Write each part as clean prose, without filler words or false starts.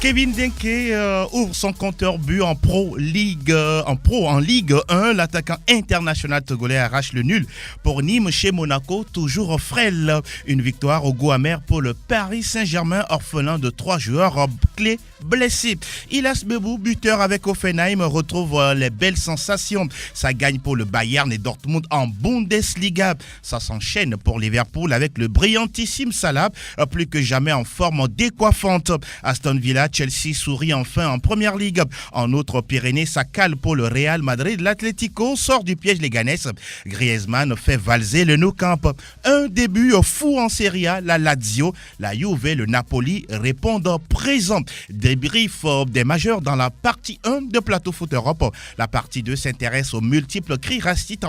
Kevin Denke ouvre son compteur but en Ligue 1. L'attaquant international togolais arrache le nul pour Nîmes chez Monaco, toujours frêle. Une victoire au goût amer pour le Paris Saint-Germain, orphelin de 3 joueurs clés blessés. Ilas Bebou, buteur avec Offenheim, retrouve les belles sensations. Ça gagne pour le Bayern et Dortmund en Bundesliga. Ça s'enchaîne pour Liverpool avec le brillantissime Salah, plus que jamais en forme décoiffante. Aston Villa, Chelsea sourit enfin en Première Ligue. En Outre-Pyrénées, ça cale pour le Real Madrid. L'Atlético sort du piège les Ganes. Griezmann fait valser le Nou Camp. Un début fou en Serie A. La Lazio, la Juve, le Napoli répondent présent. Débrief des majeurs dans la partie 1 de Plateau Foot Europe. La partie 2 s'intéresse aux multiples cris racistes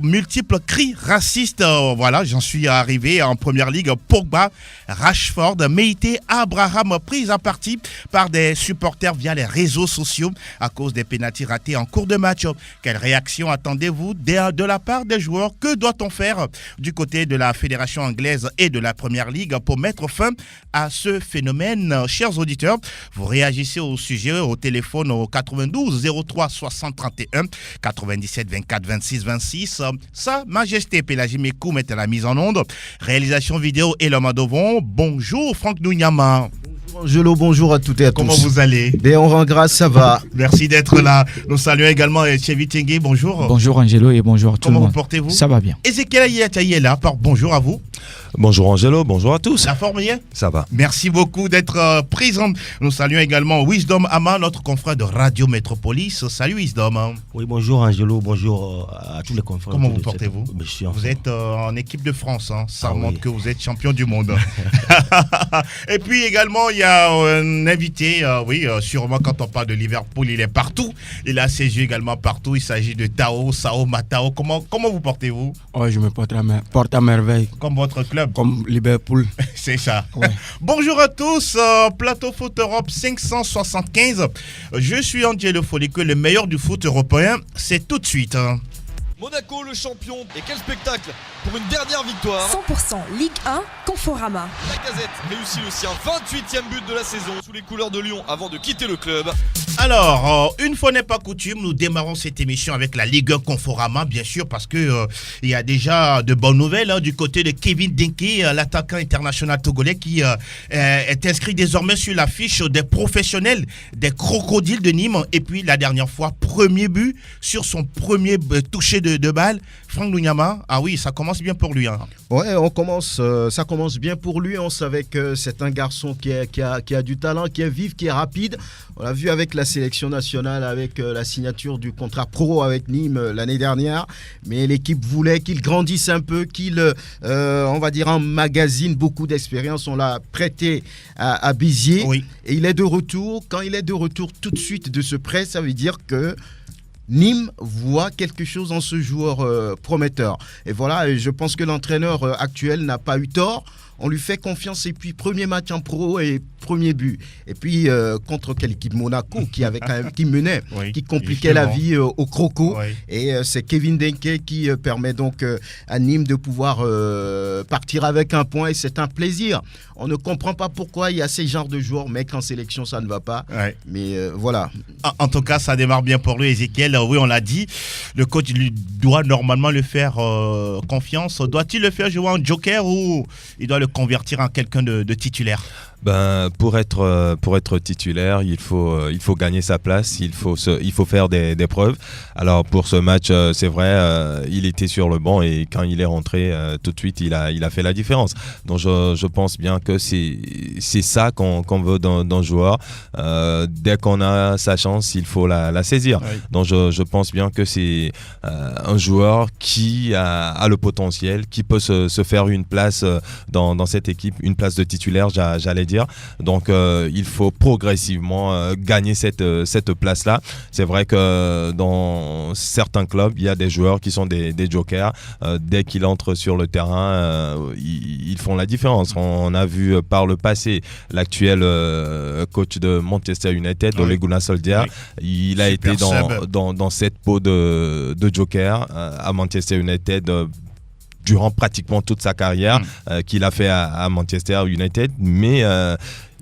multiples cris racistes. Voilà, j'en suis arrivé en Première Ligue. Pogba, Rashford, Meïté, Abraham pris à partie par des supporters via les réseaux sociaux à cause des pénaltys ratés en cours de match. Quelle réaction attendez-vous de la part des joueurs? Que doit-on faire du côté de la Fédération anglaise et de la Première Ligue pour mettre fin à ce phénomène? Chers auditeurs, vous réagissez au sujet au téléphone au 92 03 60 31 97 24 26 26. Sa Majesté Pélagie Mekou met à la mise en onde. Réalisation vidéo et l'homme à Dovon. Bonjour Franck Nounyama. Bonjour Angelo, bonjour à toutes et à tous. Comment vous allez? Bien, on rend grâce, ça va. Merci d'être là. Nous saluons également Chevi Tengue, bonjour. Bonjour Angelo et bonjour à tout le monde. Comment vous portez-vous? Ça va bien. Ezekiel Ayataï est là, bonjour à vous. Bonjour Angelo, bonjour à tous. La forme y est? Ça va. Merci beaucoup d'être présent. Nous saluons également Wisdom Ama, notre confrère de Radio Métropolis. Salut Wisdom. Oui, bonjour Angelo, bonjour à tous les confrères. Comment vous portez-vous? Vous êtes en équipe de France, hein. Ça montre oui. que vous êtes champion du monde. Et puis également, il y a un invité, sûrement quand on parle de Liverpool, il est partout. Il a ses yeux également partout. Il s'agit de Sao Matao. Comment vous portez-vous? Oh, je me porte à merveille. Comme votre club? Comme Liverpool. C'est ça. Ouais. Bonjour à tous, Plateau Foot Europe 575. Je suis Angelo Folique, le meilleur du foot européen. C'est tout de suite. Monaco le champion, et quel spectacle pour une dernière victoire. 100% Ligue 1, Conforama. La Gazette réussit le sien, 28e but de la saison sous les couleurs de Lyon avant de quitter le club. Alors, une fois n'est pas coutume, nous démarrons cette émission avec la Ligue 1 Conforama, bien sûr, parce que il y a déjà de bonnes nouvelles du côté de Kevin Denke, l'attaquant international togolais qui est inscrit désormais sur la fiche des professionnels des Crocodiles de Nîmes. Et puis la dernière fois, premier but sur son premier toucher de balle. Franck Nounyama, ah oui, ça commence bien pour lui. Hein. Ouais, ça commence bien pour lui. On savait que c'est un garçon qui a du talent, qui est vif, qui est rapide. On l'a vu avec la sélection nationale, avec la signature du contrat pro avec Nîmes l'année dernière. Mais l'équipe voulait qu'il grandisse un peu, qu'il, on va dire, emmagasine beaucoup d'expérience. On l'a prêté à Béziers. Oui. Et il est de retour. Quand il est de retour tout de suite de ce prêt, ça veut dire que Nîmes voit quelque chose en ce joueur prometteur. Et voilà, je pense que l'entraîneur actuel n'a pas eu tort. On lui fait confiance et puis premier match en pro et premier but. Et puis contre quelle équipe? Monaco qui avait quand même, qui menait, oui, qui compliquait la vie aux Crocos. Oui. Et c'est Kevin Denke qui permet donc à Nîmes de pouvoir partir avec un point et c'est un plaisir. On ne comprend pas pourquoi il y a ces genres de joueurs, mais qu'en sélection ça ne va pas. Oui. Mais voilà. En tout cas, ça démarre bien pour lui, Ezekiel. Oui, on l'a dit. Le coach lui doit normalement le faire confiance. Doit-il le faire jouer en joker ou il doit le convertir en quelqu'un de titulaire? Pour être titulaire, il faut gagner sa place, il faut faire des preuves. Alors pour ce match, c'est vrai, il était sur le banc et quand il est rentré, tout de suite, il a fait la différence. Donc je pense bien que c'est ça qu'on veut d'un joueur. Dès qu'on a sa chance, il faut la saisir. Oui. Donc je pense bien que c'est un joueur qui a le potentiel, qui peut se faire une place dans cette équipe, une place de titulaire, j'allais dire. Donc il faut progressivement gagner cette place-là. C'est vrai que dans certains clubs, il y a des joueurs qui sont des jokers. Dès qu'ils entrent sur le terrain, ils font la différence. On a vu par le passé l'actuel coach de Manchester United, Ole Gunnar Solskjaer. Oui. Il a été dans cette peau de joker à Manchester United. durant pratiquement toute sa carrière qu'il a fait à Manchester United, mais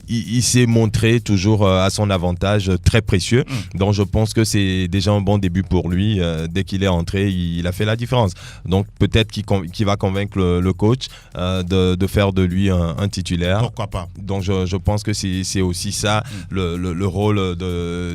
il s'est montré toujours à son avantage très précieux. Donc je pense que c'est déjà un bon début pour lui. Dès qu'il est entré, il a fait la différence. Donc peut-être qu'il va convaincre le coach de faire de lui un titulaire. Pourquoi pas. Donc je pense que c'est aussi ça le rôle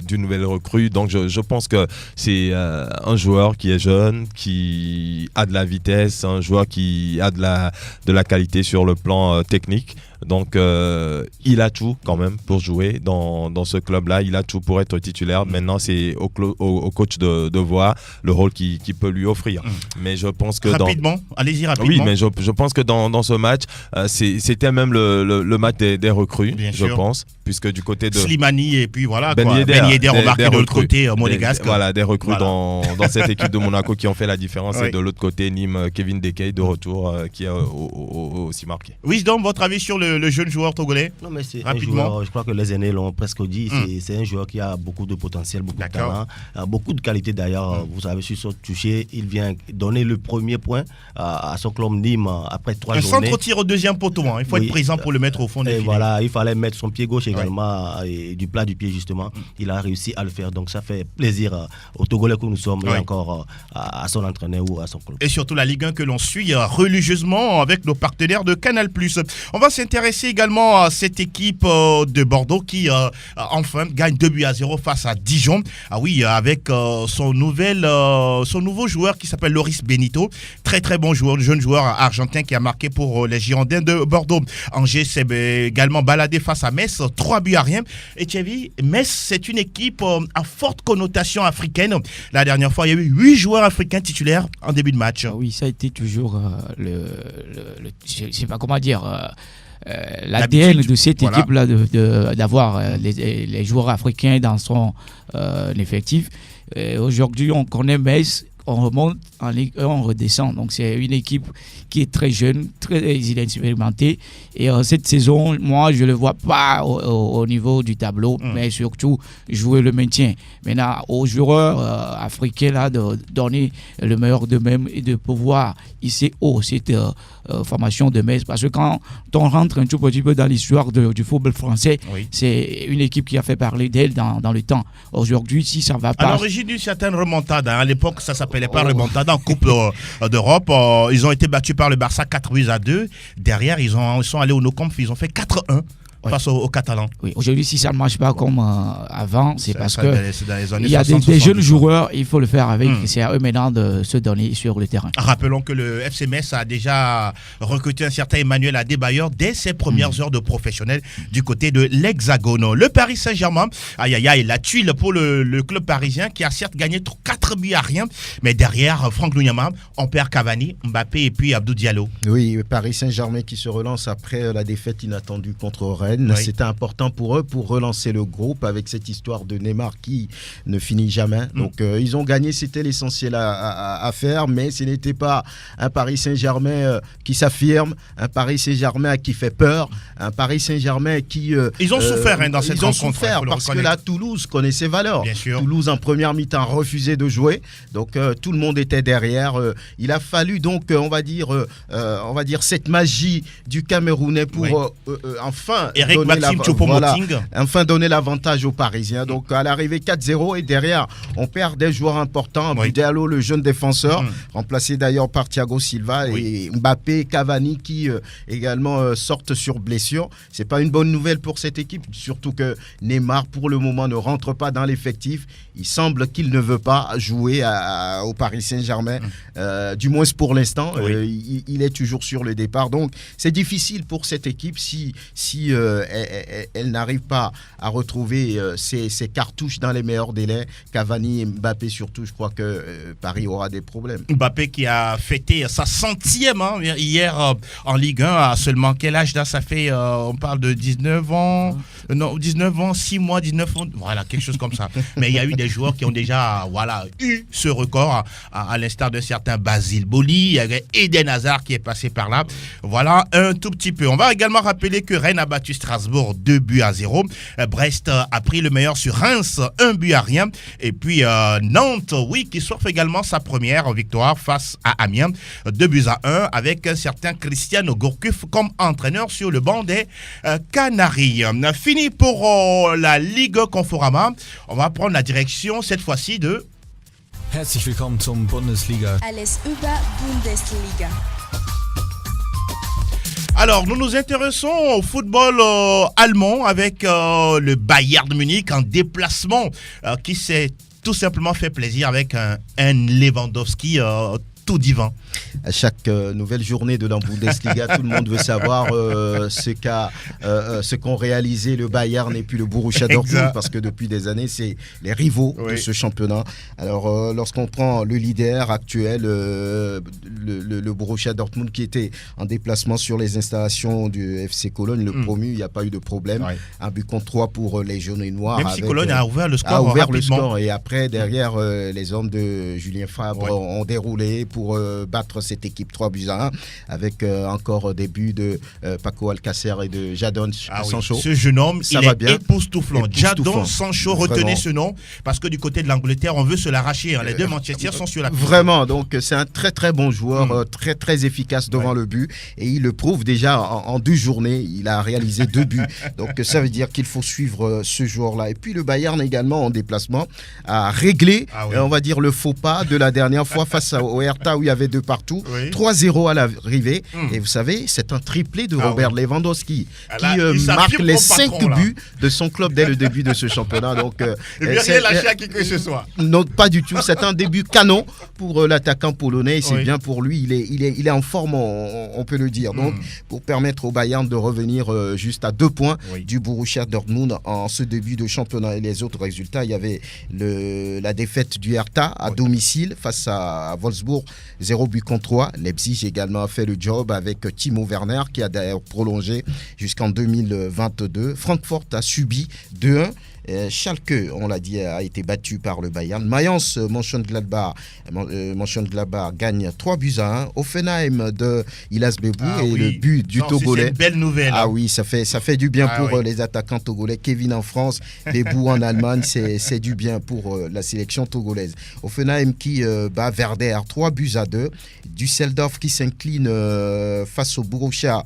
d'une nouvelle recrue. Donc je pense que c'est un joueur qui est jeune, qui a de la vitesse, un joueur qui a de la qualité sur le plan technique. Donc il a tout quand même pour jouer dans ce club-là, il a tout pour être titulaire. Maintenant c'est au coach de voir le rôle qu'il peut lui offrir. Mais je pense que rapidement. Allez-y rapidement. Oui, mais je pense que dans ce match, c'était même le match des recrues, je pense, puisque du côté de Slimani et puis voilà, Ben Yedder remarqué de l'autre côté monégasque. Voilà, des recrues dans cette équipe de Monaco qui ont fait la différence. Oui. Et de l'autre côté, Nîmes, Kevin Dekay de retour qui a aussi marqué. Wisdom, votre avis sur le jeune joueur togolais? Non, mais c'est un Rapidement. joueur, je crois que les aînés l'ont presque dit, c'est un joueur qui a beaucoup de potentiel, beaucoup de talent, beaucoup de qualité d'ailleurs. Vous savez, sur son toucher, il vient donner le premier point à son club Nîmes après 3 journées. Un centre tir au deuxième poteau, il faut être présent pour le mettre au fond des filets. Voilà, il fallait mettre son pied gauche également, et du plat du pied justement. Il a réussi à le faire, donc ça fait plaisir aux Togolais que nous sommes, et encore à son entraîneur ou à son club. Et surtout la Ligue 1 que l'on suit religieusement avec nos partenaires de Canal+. On va s'intéresser également à cette équipe de Bordeaux qui enfin gagne 2-0 face à Dijon. Ah oui, avec son nouveau joueur qui s'appelle Loris Benito. Très très bon joueur, jeune joueur argentin qui a marqué pour les Girondins de Bordeaux. Angers s'est également baladé face à Metz, 3-0. Et tu as vu, Metz, c'est une équipe à forte connotation africaine. La dernière fois, il y a eu 8 joueurs africains titulaires en début de match. Ah oui, ça a été toujours je ne sais pas comment dire, l'ADN de cette équipe-là, d'avoir les joueurs africains dans son effectif. Aujourd'hui, on connaît Metz, on remonte en Ligue 1, on redescend. Donc c'est une équipe qui est très jeune, très inexpérimentée. Et cette saison, moi, je ne le vois pas au niveau du tableau, mais surtout jouer le maintien. Maintenant, aux joueurs africains là, de donner le meilleur d'eux-mêmes et de pouvoir hisser haut cette formation de Metz. Parce que quand on rentre un tout petit peu dans l'histoire du football français, c'est une équipe qui a fait parler d'elle dans le temps. Aujourd'hui, si ça ne va pas... À l'origine d'une certaine remontada, à l'époque, ça ne s'appelait pas remontada en Coupe d'Europe. Ils ont été battus par le Barça 4-2. Derrière, ils sont allés au Nou Camp, ils ont fait 4-1. Face aux Catalans. Oui, aujourd'hui, si ça ne marche pas comme avant, c'est parce que il y a des jeunes joueurs, il faut le faire avec. C'est à eux maintenant de se donner sur le terrain. Rappelons que le FC Metz a déjà recruté un certain Emmanuel Adebayor dès ses premières heures de professionnel du côté de l'Hexagone. Le Paris Saint-Germain, la tuile pour le club parisien qui a certes gagné 4-0, mais derrière Franck Luyama, on perd Cavani, Mbappé et puis Abdou Diallo. Oui, le Paris Saint-Germain qui se relance après la défaite inattendue contre Rennes. C'était important pour eux pour relancer le groupe avec cette histoire de Neymar qui ne finit jamais. Donc ils ont gagné, c'était l'essentiel à faire, mais ce n'était pas un Paris Saint-Germain qui s'affirme, un Paris Saint-Germain qui fait peur, un Paris Saint-Germain qui... ils ont souffert dans cette rencontre. Ils ont souffert parce que là, Toulouse connaît ses valeurs. Bien sûr. Toulouse en première mi-temps refusait de jouer, donc tout le monde était derrière. Il a fallu donc, on va dire cette magie du Camerounais pour enfin donner l'avantage aux Parisiens. Donc à l'arrivée 4-0 et derrière on perd des joueurs importants. Diallo, le jeune défenseur, remplacé d'ailleurs par Thiago Silva, et Mbappé, Cavani qui également sortent sur blessure. C'est pas une bonne nouvelle pour cette équipe, surtout que Neymar pour le moment ne rentre pas dans l'effectif. Il semble qu'il ne veut pas jouer au Paris Saint-Germain, du moins pour l'instant. Il est toujours sur le départ. Donc c'est difficile pour cette équipe si elle n'arrive pas à retrouver ses cartouches dans les meilleurs délais. Cavani et Mbappé surtout, je crois que Paris aura des problèmes. Mbappé qui a fêté sa 100e hier en Ligue 1 à seulement quel âge là, ça fait on parle de 19 ans, 6 mois, 19 ans, voilà, quelque chose comme ça. Mais il y a eu des joueurs qui ont déjà eu ce record à l'instar de certains Basile Boli, il y avait Eden Hazard qui est passé par là. Voilà un tout petit peu. On va également rappeler que Rennes a battu Strasbourg 2-0. Brest a pris le meilleur sur Reims 1-0. Et puis Nantes, oui, qui s'offre également sa première victoire face à Amiens 2-1 avec un certain Christian Gourcuff comme entraîneur sur le banc des Canaries. Fini pour la Ligue Conforama. On va prendre la direction cette fois-ci de... Herzlich willkommen zum Bundesliga. Alles über Bundesliga. Alors, nous nous intéressons au football allemand avec le Bayern Munich en déplacement qui s'est tout simplement fait plaisir avec un Lewandowski tout divin. À chaque nouvelle journée de la Bundesliga, tout le monde veut savoir ce qu'ont réalisé le Bayern et puis le Borussia Dortmund, parce que depuis des années, c'est les rivaux de ce championnat. Alors, lorsqu'on prend le leader actuel, le Borussia Dortmund, qui était en déplacement sur les installations du FC Cologne, le promu, il n'y a pas eu de problème. Un but contre 3 pour les jaunes et noirs. Même si Cologne a ouvert le score et après, derrière, les hommes de Julien Favre ont déroulé pour battre cette équipe 3-1 avec encore des buts de Paco Alcacer et de Jadon Sancho. Ce jeune homme, il est époustouflant. Jadon Sancho, retenez vraiment ce nom, parce que du côté de l'Angleterre, on veut se l'arracher. Les deux Manchester sont sur la piste. Vraiment, donc c'est un très très bon joueur, très très efficace devant le but, et il le prouve déjà en 2 journées. Il a réalisé 2 buts. Donc ça veut dire qu'il faut suivre ce joueur-là. Et puis le Bayern également en déplacement a réglé, on va dire, le faux pas de la dernière fois face au Hertha où il y avait 2 partout. 3-0 à l'arrivée. Et vous savez, c'est un triplé de Robert Lewandowski qui marque les 5 buts de son club dès le début de ce championnat. Donc, il ne rien lâcher à qui que ce soit. Non, pas du tout. C'est un début canon pour l'attaquant polonais. C'est bien pour lui. Il est en forme, on peut le dire. Donc, pour permettre au Bayern de revenir juste à 2 points du Borussia Dortmund en ce début de championnat. Et les autres résultats, il y avait la défaite du Hertha à domicile face à Wolfsburg, 0 but contre 3. Leipzig également a fait le job avec Timo Werner qui a d'ailleurs prolongé jusqu'en 2022. Francfort a subi 2-1. Schalke, on l'a dit, a été battu par le Bayern. Mayence Mönchengladbach gagne 3-1. Offenheim de Illas Bebou et le but du Togolais. C'est une belle nouvelle. Ah oui, ça fait du bien pour les attaquants togolais. Kevin en France, Bebou en Allemagne, c'est du bien pour la sélection togolaise. Offenheim qui bat Werder 3-2. Düsseldorf qui s'incline face au Borussia,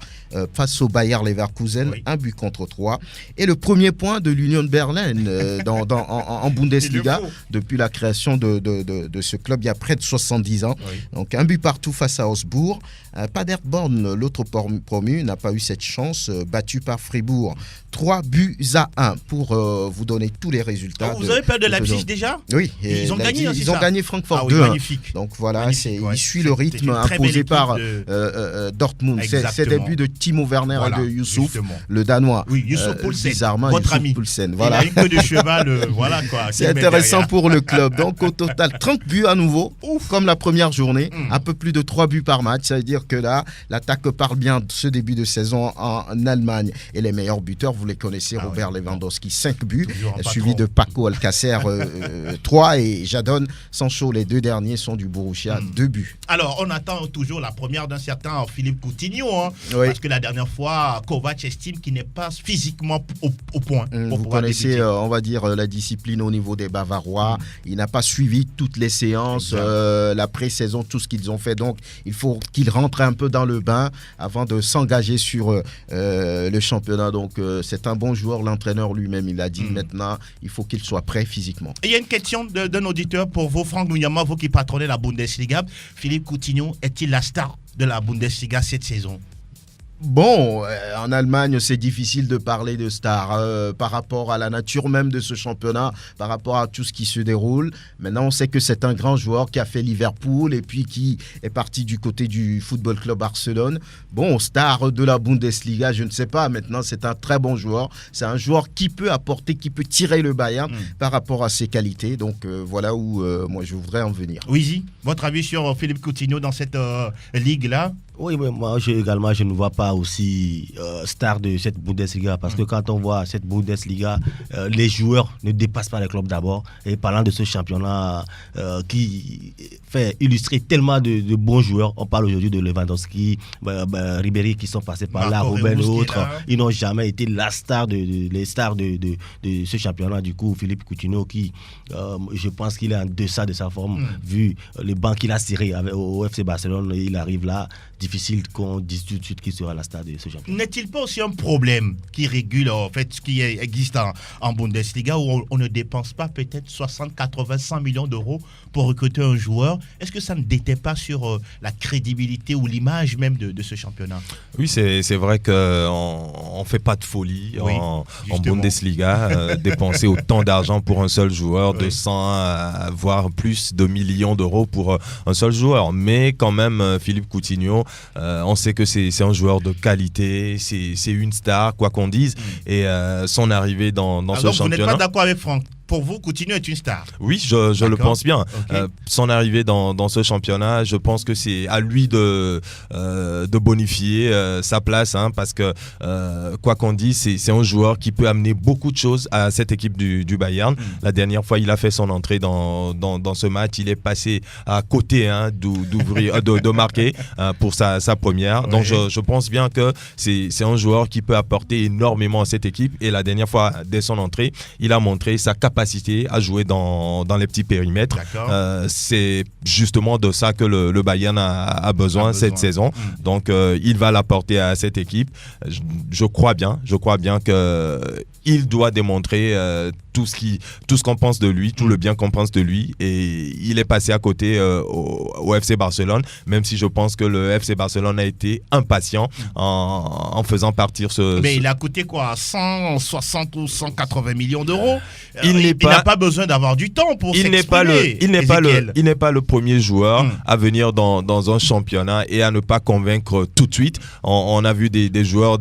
face au Bayer Leverkusen, 1 but contre 3. Et le premier point de l'Union de Berlin en Bundesliga depuis la création de ce club il y a près de 70 ans. Donc un but partout face à Augsbourg. Paderborn, l'autre promu, n'a pas eu cette chance, battu par Fribourg 3-1 pour vous donner tous les résultats. Vous avez peur de Leipzig déjà? Oui, ils ont gagné. Ils ont gagné Francfort 2-1. Magnifique. Donc voilà, il suit le rythme imposé par Dortmund. C'est des buts de Timo Werner et de Youssouf, le Danois. Oui, Youssouf Poulsen, votre ami. Voilà. Il a une queue de cheval, voilà quoi. C'est intéressant pour le club. Donc au total, 30 buts à nouveau, comme la première journée, un peu plus de 3 buts par match. Ça veut dire que là, l'attaque parle bien de ce début de saison en Allemagne. Et les meilleurs buteurs, vous les connaissez, Robert Lewandowski, 5 buts, suivi de Paco Alcacer, 3, et Jadon Sancho, les 2 derniers sont du Borussia, 2 buts. Alors, on attend toujours la première d'un certain Philippe Coutinho, parce que la dernière fois, Kovac estime qu'il n'est pas physiquement au point. Vous connaissez, on va dire, la discipline au niveau des Bavarois. Il n'a pas suivi toutes les séances, la pré-saison, tout ce qu'ils ont fait. Donc, il faut qu'il rentre un peu dans le bain avant de s'engager sur le championnat. Donc, c'est un bon joueur. L'entraîneur lui-même, il a dit maintenant, il faut qu'il soit prêt physiquement. Et il y a une question d'un auditeur pour vous, Franck Nouyama, vous qui patronnez la Bundesliga. Philippe Coutinho est-il la star de la Bundesliga cette saison? Bon, en Allemagne, c'est difficile de parler de star par rapport à la nature même de ce championnat, par rapport à tout ce qui se déroule. Maintenant, on sait que c'est un grand joueur qui a fait Liverpool et puis qui est parti du côté du Football Club Barcelone. Bon, star de la Bundesliga, je ne sais pas. Maintenant, c'est un très bon joueur. C'est un joueur qui peut apporter, qui peut tirer le Bayern par rapport à ses qualités. Donc, voilà où moi, je voudrais en venir. Oui, votre avis sur Philippe Coutinho dans cette ligue-là? Oui, mais moi également, je ne vois pas aussi star de cette Bundesliga parce que quand on voit cette Bundesliga, les joueurs ne dépassent pas les clubs d'abord. Et parlant de ce championnat qui fait illustrer tellement de bons joueurs, on parle aujourd'hui de Lewandowski, Ribéry qui sont passés par là, Robben et autres. Ils n'ont jamais été les stars de ce championnat. Du coup, Philippe Coutinho qui, je pense qu'il est en deçà de sa forme, vu les bancs qu'il a tirés au FC Barcelone, il arrive là. Difficile qu'on dise tout de suite qui sera la star de ce championnat. N'est-il pas aussi un problème qui régule en fait ce qui existe en Bundesliga où on ne dépense pas peut-être 60, 80, 100 millions d'euros pour recruter un joueur? Est-ce que ça ne déteint pas sur la crédibilité ou l'image même de ce championnat? Oui, c'est vrai qu'on ne fait pas de folie en Bundesliga. Dépenser autant d'argent pour un seul joueur, 200 voire plus de millions d'euros pour un seul joueur. Mais quand même, Philippe Coutinho, on sait que c'est un joueur de qualité, c'est une star, quoi qu'on dise. Et son arrivée dans ce championnat... Vous n'êtes pas d'accord avec Franck? Pour vous, Coutinho est une star? Oui, je le pense bien. Okay. Son arrivée dans ce championnat, je pense que c'est à lui de bonifier sa place, parce que quoi qu'on dise, c'est un joueur qui peut amener beaucoup de choses à cette équipe du Bayern. La dernière fois, il a fait son entrée dans ce match. Il est passé à côté de marquer pour sa première. Ouais. Donc je pense bien que c'est un joueur qui peut apporter énormément à cette équipe. Et la dernière fois, dès son entrée, il a montré sa capacité à jouer dans les petits périmètres. C'est justement de ça que le Bayern a besoin cette saison. Donc il va l'apporter à cette équipe. Je crois bien qu'il doit démontrer tout ce qu'on pense de lui, tout le bien qu'on pense de lui, et il est passé à côté au FC Barcelone, même si je pense que le FC Barcelone a été impatient en faisant partir Mais il a coûté quoi, 160 ou 180 millions d'euros. Il n'a pas besoin d'avoir du temps pour s'exprimer. Il n'est pas le premier joueur à venir dans un championnat et à ne pas convaincre tout de suite. On a vu des joueurs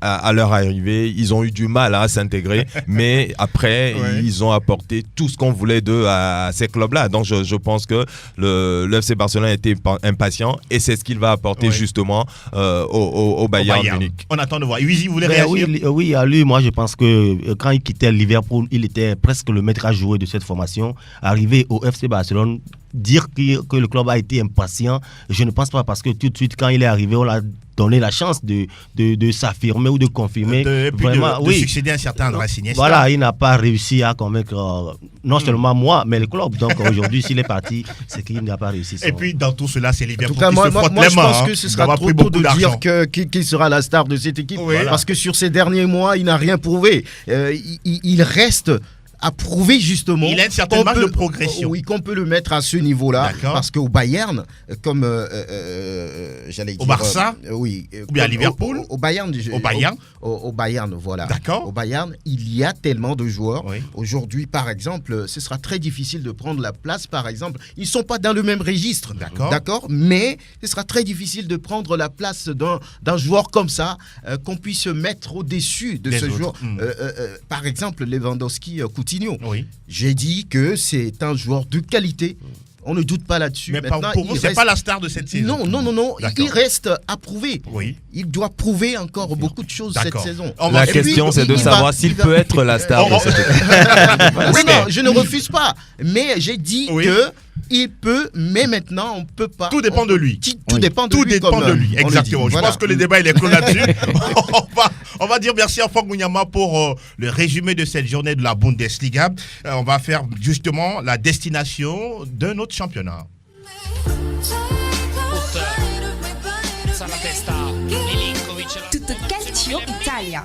à leur arrivée, ils ont eu du mal à s'intégrer, mais après, ils ont apporté tout ce qu'on voulait d'eux à ces clubs-là. Donc, je pense que le FC Barcelone a été impatient et c'est ce qu'il va apporter justement au Bayern Munich. On attend de voir. Wizy, vous voulez réagir? Oui, à lui, moi, je pense que quand il quittait Liverpool, il était presque le maître à jouer de cette formation. Arrivé au FC Barcelone, dire que le club a été impatient, je ne pense pas, parce que tout de suite, quand il est arrivé, on l'a donné la chance de s'affirmer ou de confirmer. De succéder à un certain Andrés Iniesta. Voilà, il n'a pas réussi à convaincre non seulement moi, mais le club. Donc aujourd'hui, s'il est parti, c'est qu'il n'a pas réussi. Et puis dans tout cela, c'est Liverpool qui se frotte les mains. Je pense que ce sera trop tôt de dire qui sera la star de cette équipe. Parce que sur ces derniers mois, il n'a rien prouvé. Il reste à prouver justement. Il a une certaine marge de progression. Oui, qu'on peut le mettre à ce niveau-là. Parce qu'au Bayern, comme j'allais dire. Au Barça oui. Ou bien à Liverpool. Au Bayern. Au Bayern, voilà. D'accord. Au Bayern, il y a tellement de joueurs. Oui. Aujourd'hui, par exemple, ce sera très difficile de prendre la place, par exemple. Ils ne sont pas dans le même registre. D'accord. Mais ce sera très difficile de prendre la place d'un joueur comme ça, qu'on puisse mettre au-dessus de ce joueur. Par exemple, Lewandowski, Coutinho. Oui. J'ai dit que c'est un joueur de qualité. On ne doute pas là-dessus. Mais maintenant, pour vous, ce n'est pas la star de cette saison. Non. Il reste à prouver. Oui. Il doit prouver encore beaucoup de choses cette saison. La question, c'est de savoir s'il peut être la star de cette saison. Oui, non, je ne refuse pas. Mais j'ai dit que il peut, mais maintenant, on ne peut pas. Tout dépend de lui. Tout dépend de lui. Exactement. Je pense que le débat, il est clos là-dessus. On va dire merci à Franck Munyama pour le résumé de cette journée de la Bundesliga. On va faire justement la destination d'un autre championnat. Tutto calcio Italia.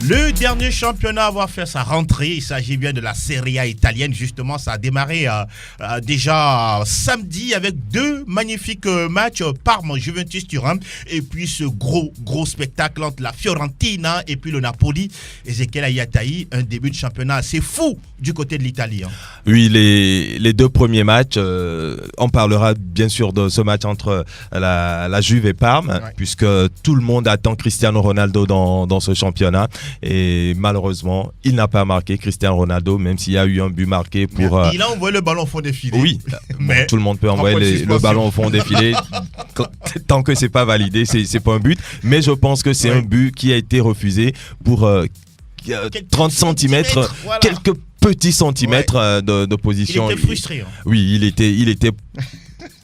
Le dernier championnat à avoir fait sa rentrée, il s'agit bien de la Serie A italienne. Justement, ça a démarré déjà samedi avec deux magnifiques matchs, Parme-Juventus Turin, et puis ce gros spectacle entre la Fiorentina et puis le Napoli. Ezekiel Ayataï, un début de championnat assez fou du côté de l'Italie. Oui, les deux premiers matchs, on parlera bien sûr de ce match entre la Juve et Parme, puisque tout le monde attend Cristiano Ronaldo dans ce championnat. Et malheureusement, il n'a pas marqué Cristiano Ronaldo, même s'il y a eu un but marqué pour... Il a envoyé le ballon au fond des filets. Oui, mais tout le monde peut envoyer le ballon au fond des filets. Tant que c'est pas validé, c'est pas un but. Mais je pense que c'est un but qui a été refusé pour 30 cm, voilà. Quelques petits centimètres de position. Il était frustré. Oui,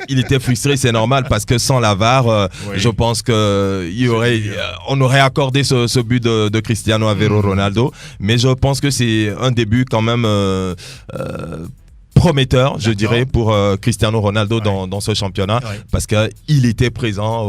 il était frustré, c'est normal, parce que sans la VAR, je pense on aurait accordé ce but de Cristiano Aveiro Ronaldo. Mais je pense que c'est un début quand même prometteur, je dirais, pour Cristiano Ronaldo dans ce championnat, parce qu'il était présent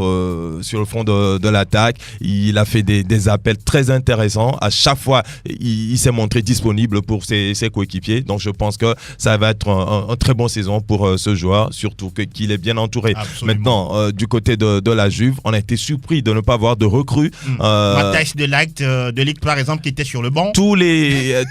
sur le front de l'attaque. Il a fait des appels très intéressants. À chaque fois, il s'est montré disponible pour ses coéquipiers. Donc je pense que ça va être un très bon saison pour ce joueur, surtout qu'il est bien entouré. Absolument. Maintenant, du côté de la Juve, on a été surpris de ne pas avoir de recrues. Matthijs de Ligt, par exemple, qui était sur le banc. Tous les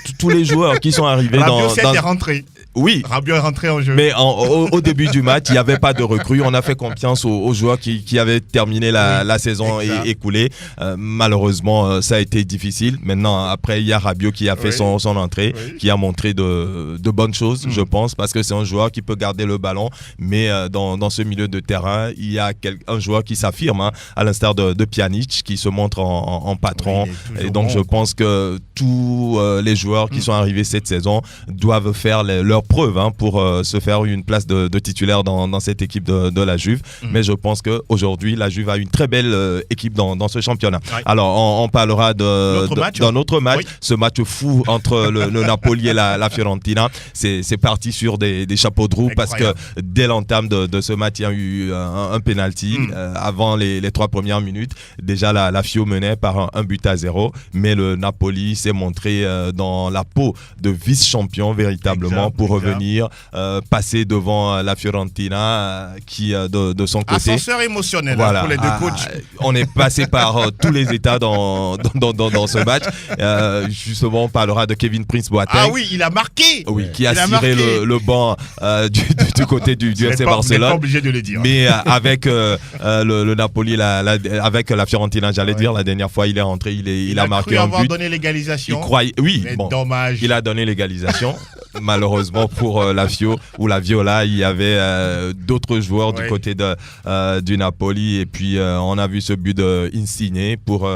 joueurs qui sont arrivés est rentré. Oui, Rabiot est rentré en jeu. Mais au début du match, il n'y avait pas de recrues. On a fait confiance aux joueurs qui avaient terminé la saison écoulée. Malheureusement, ça a été difficile. Maintenant, après, il y a Rabiot qui a fait son entrée, qui a montré de bonnes choses, je pense, parce que c'est un joueur qui peut garder le ballon. Mais dans ce milieu de terrain, il y a un joueur qui s'affirme, à l'instar de Pjanic, qui se montre en patron. Et donc, je pense que tous les joueurs qui sont arrivés cette saison doivent faire leur preuve pour se faire une place de titulaire dans cette équipe de la Juve. Mais je pense qu'aujourd'hui, la Juve a une très belle équipe dans ce championnat. Alors, on parlera d'un autre match. Ce match fou entre le Napoli et la Fiorentina. C'est parti sur des chapeaux de roue. Incroyable. Parce que dès l'entame de ce match, il y a eu un penalty. Avant les 3 premières minutes, déjà la Fio menait par un but à 0. Mais le Napoli s'est montré dans la peau de vice-champion véritablement pour revenir, passer devant la Fiorentina qui de son côté... Ascenseur émotionnel pour les deux coachs. On est passé par tous les états dans ce match. Justement, on parlera de Kevin Prince Boateng. Ah oui, il a marqué. Oui, qui a tiré le banc du côté du FC Barcelone. Vous n'êtes pas obligé de le dire. Mais avec le Napoli, avec la Fiorentina, j'allais dire, la dernière fois, il est rentré, il a marqué un but. Il avoir donné l'égalisation. Il croyait, oui, mais dommage. Il a donné l'égalisation. Malheureusement pour la Viola, il y avait d'autres joueurs du côté du Napoli, et puis on a vu ce but d'Insigne pour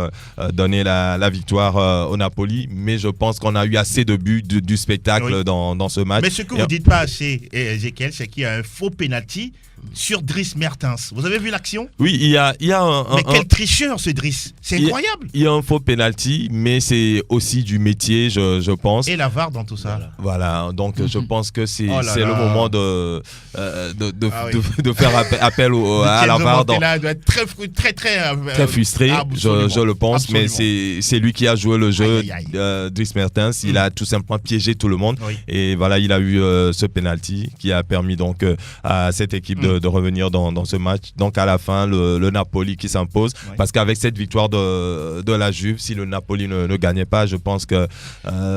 donner la victoire au Napoli. Mais je pense qu'on a eu assez de buts du spectacle dans ce match. Mais ce que vous dites pas assez, Ezekiel, c'est qu'il y a un faux penalty sur Dries Mertens. Vous avez vu l'action? Oui, il y a mais quel tricheur ce Dries, c'est incroyable. Il y a un faux penalty, mais c'est aussi du métier, je pense. Et la VAR dans tout ça. Voilà, donc je pense que c'est le moment de faire appel à la VAR. Il doit être très frustré, je le pense. Absolument. Mais c'est lui qui a joué le jeu. Dries Mertens, il a tout simplement piégé tout le monde. Et voilà, il a eu ce penalty qui a permis donc à cette équipe de revenir dans ce match. Donc à la fin, le Napoli qui s'impose. Parce qu'avec cette victoire de la Juve, si le Napoli ne gagnait pas, je pense que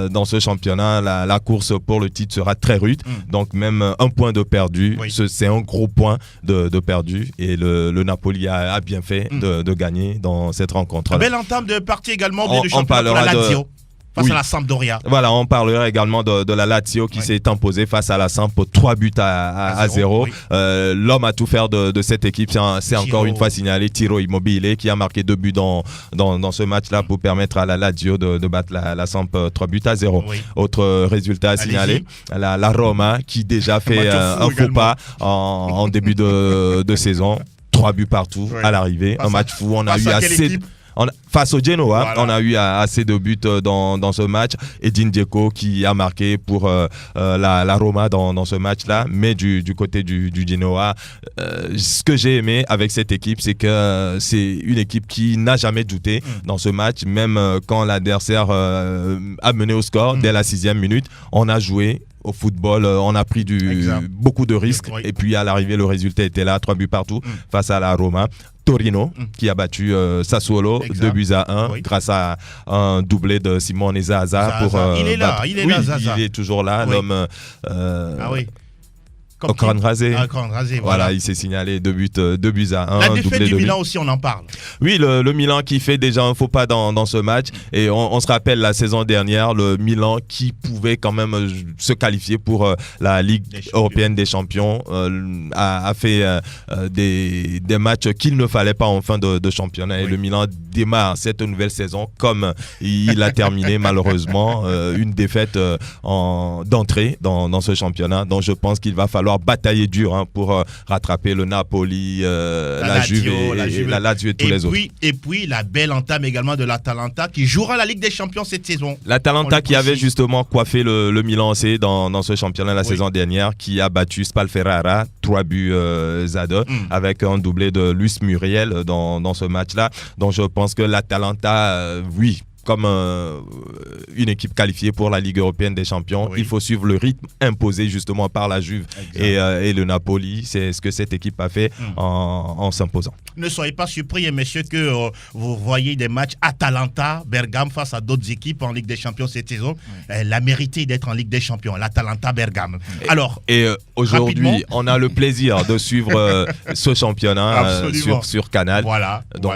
dans ce championnat, la course pour le titre sera très rude. Donc même un point de perdu, c'est un gros point de perdu. Et le Napoli a bien fait de gagner dans cette rencontre. Belle entame de partie également de championnat pour la Lazio. Face à la Sampdoria. Voilà, on parlera également de la Lazio qui s'est imposée face à la Samp pour 3 buts à 0. L'homme à tout faire de cette équipe, c'est encore une fois signalé Ciro Immobile, qui a marqué 2 buts dans ce match-là pour permettre à la Lazio de battre la Samp 3 buts à 0. Autre résultat à signaler, la Roma qui déjà fait un faux pas en début de saison. 3 buts partout à l'arrivée. Un match fou, on a eu assez... Face au Genoa, on a eu assez de buts dans ce match. Edin Dzeko qui a marqué pour la Roma dans ce match-là. Mais du côté du Genoa, ce que j'ai aimé avec cette équipe, c'est que c'est une équipe qui n'a jamais douté dans ce match. Même quand l'adversaire a mené au score dès la 6e minute, on a joué au football, on a pris beaucoup de risques. Et puis à l'arrivée, le résultat était là, 3 buts partout face à la Roma. Torino qui a battu Sassuolo 2 buts à 1 grâce à un doublé de Simone Zaza. Il est là, Zaza. Il est toujours là, l'homme. Au crâne rasé. Crâne rasé, voilà, il s'est signalé 2 buts à 1. La défaite du Milan aussi, on en parle. Oui, le Milan qui fait déjà un faux pas dans ce match. Et on se rappelle la saison dernière, le Milan qui pouvait quand même se qualifier pour la Ligue européenne des champions a fait des matchs qu'il ne fallait pas en fin de championnat. Et le Milan démarre cette nouvelle saison comme il a terminé malheureusement. Une défaite d'entrée dans ce championnat. Donc je pense qu'il va falloir batailler dur pour rattraper le Napoli, la Juve et la Lazio et tous les autres. Et puis la belle entame également de l'Atalanta qui jouera la Ligue des Champions cette saison. L'Atalanta qui avait justement coiffé le Milan AC dans ce championnat la saison dernière, qui a battu Spal Ferrara 3 buts à 2 avec un doublé de Luis Muriel dans ce match-là. Donc je pense que l'Atalanta, oui, comme une équipe qualifiée pour la Ligue européenne des champions, il faut suivre le rythme imposé justement par la Juve et le Napoli. C'est ce que cette équipe a fait en s'imposant. Ne soyez pas surpris, messieurs, que vous voyez des matchs Atalanta, Bergame face à d'autres équipes en Ligue des champions cette saison. Elle a mérité d'être en Ligue des champions, l'Atalanta Bergame. Alors, aujourd'hui, on a le plaisir de suivre ce championnat sur Canal. Voilà. Donc,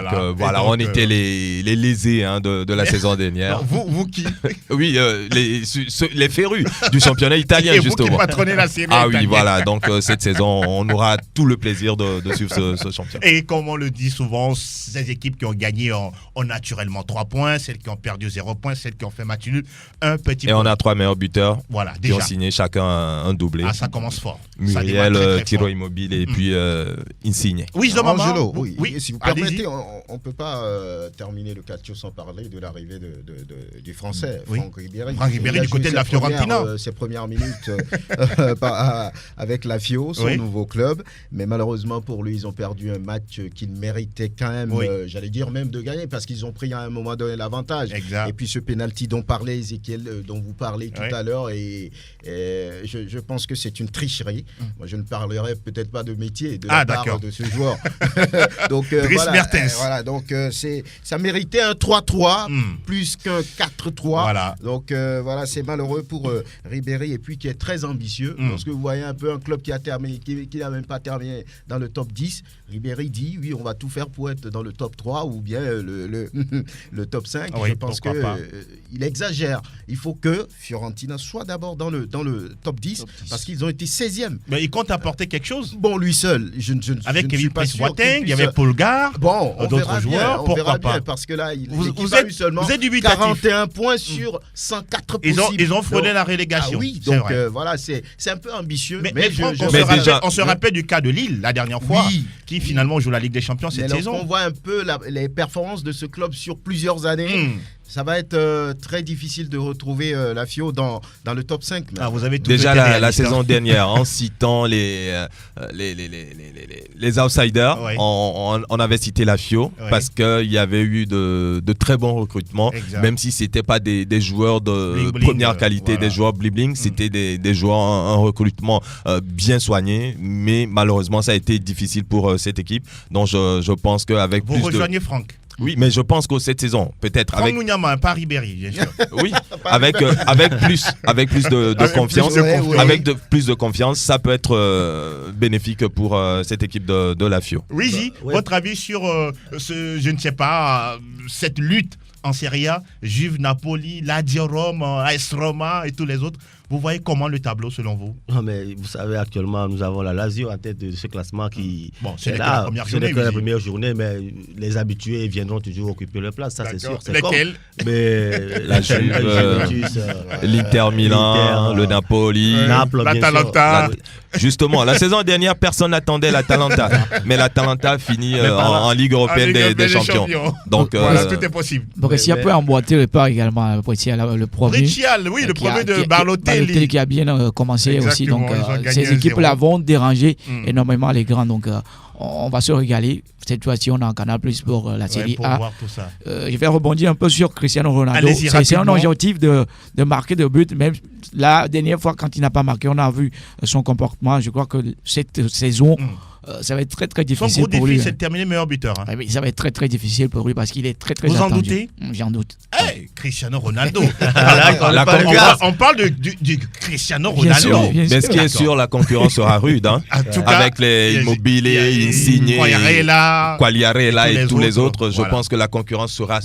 on était les lésés de la saison dernière. Vous qui Oui, les férus du championnat italien, justement. Et vous qui patronnez la série italienne. Oui, voilà. Donc, cette saison, on aura tout le plaisir de suivre ce championnat. Et comme on le dit souvent, ces équipes qui ont gagné ont naturellement 3 points, celles qui ont perdu 0 points, celles qui ont fait match nul, un petit point. Et on a 3 meilleurs buteurs qui ont déjà signé chacun un doublé. Ça commence fort. Muriel, Tiro Immobile et puis Insigne. Oui, Angelo, si vous permettez, on ne peut pas terminer le Calcio sans parler de l'arrivée du Français, Franck Ribéry. Franck Ribéry du côté de la Fiorentina. Ses premières minutes avec la Fio, son nouveau club. Mais malheureusement pour lui, ils ont perdu un match qu'ils méritaient quand même, j'allais dire même de gagner, parce qu'ils ont pris à un moment donné l'avantage. Et puis ce penalty dont parlait Ezekiel, dont vous parlez tout à l'heure, et je pense que c'est une tricherie. Moi, je ne parlerai peut-être pas de métier de la part de ce joueur. Donc voilà, donc ça méritait un 3-3 plus qu'un 4-3. Donc voilà, c'est malheureux pour Ribéry, et puis qui est très ambitieux. Parce que vous voyez un peu un club qui a terminé, qui n'a même pas terminé dans le top 10. Ribéry dit oui, on va tout faire pour être dans le top 3 ou bien le top 5. Je pense qu'il exagère. Il faut que Fiorentina soit d'abord dans le top 10 parce qu'ils ont été 16e. Mais il compte apporter quelque chose. Bon, lui seul. Avec Kevin Prince-Boateng, il y avait Paul Gare, d'autres joueurs. Pourquoi pas? Parce que là, vous a eu seulement êtes 41 points sur 104 possibles. Ils ont frôlé la relégation. Oui, donc voilà, c'est un peu ambitieux. Mais on se rappelle du cas de Lille la dernière fois, qui finalement joue la Ligue des Champions cette saison. On voit un peu les performances de ce club sur plusieurs années. Ça va être très difficile de retrouver la Fio dans le top 5. Vous avez déjà la saison dernière, en citant les outsiders, on avait cité la Fio parce qu'il y avait eu de très bons recrutements, même si ce n'était pas des joueurs de première qualité, des joueurs bling-bling, c'était des joueurs, un recrutement bien soigné, mais malheureusement ça a été difficile pour cette équipe. Donc je pense qu'avec plus de... Vous rejoignez Franck. Oui, mais je pense que cette saison, peut-être avec Mouniama, pas Ribéry, bien sûr. Oui, avec plus de confiance, plus de confiance, ça peut être bénéfique pour cette équipe de la Fio. Luigi, votre avis sur je ne sais pas, cette lutte en Serie A, Juve, Napoli, Lazio, Rome, AS Roma et tous les autres. Vous voyez comment le tableau selon vous? Mais vous savez, actuellement, nous avons la Lazio en tête de ce classement qui est là. Ce n'est que la première journée, mais les habitués viendront toujours occuper leur place, ça c'est sûr. Lesquels? Mais la Juve, l'Inter Milan, le Napoli, l'Atalanta. Justement, la saison dernière, personne n'attendait l'Atalanta, mais l'Atalanta finit en Ligue européenne des champions. Donc, tout est possible. Brescia peut emboîter le pas également. Brescia, le premier. Le premier de Barlotelli qui a bien commencé aussi. Donc, ces équipes-là vont déranger énormément les grands. Donc, on va se régaler. Cette fois-ci, on a un Canal Plus pour la Série A. Je vais rebondir un peu sur Cristiano Ronaldo. C'est un objectif de marquer de but. Même la dernière fois, quand il n'a pas marqué, on a vu son comportement. Je crois que cette saison, ça va être très très Son difficile gros pour défi, lui. c'est de terminer meilleur buteur. Ah oui, ça va être très très difficile pour lui parce qu'il est très très Vous en attendu. doutez? J'en doute. Hey, Cristiano Ronaldo. On parle du Cristiano Bien sûr, Ronaldo. bien Mais ce qui est D'accord. sûr, la concurrence sera rude. Hein. En tout cas, Avec les Immobilier, Insigne, Quagliarella et tous les autres, je pense que la concurrence sera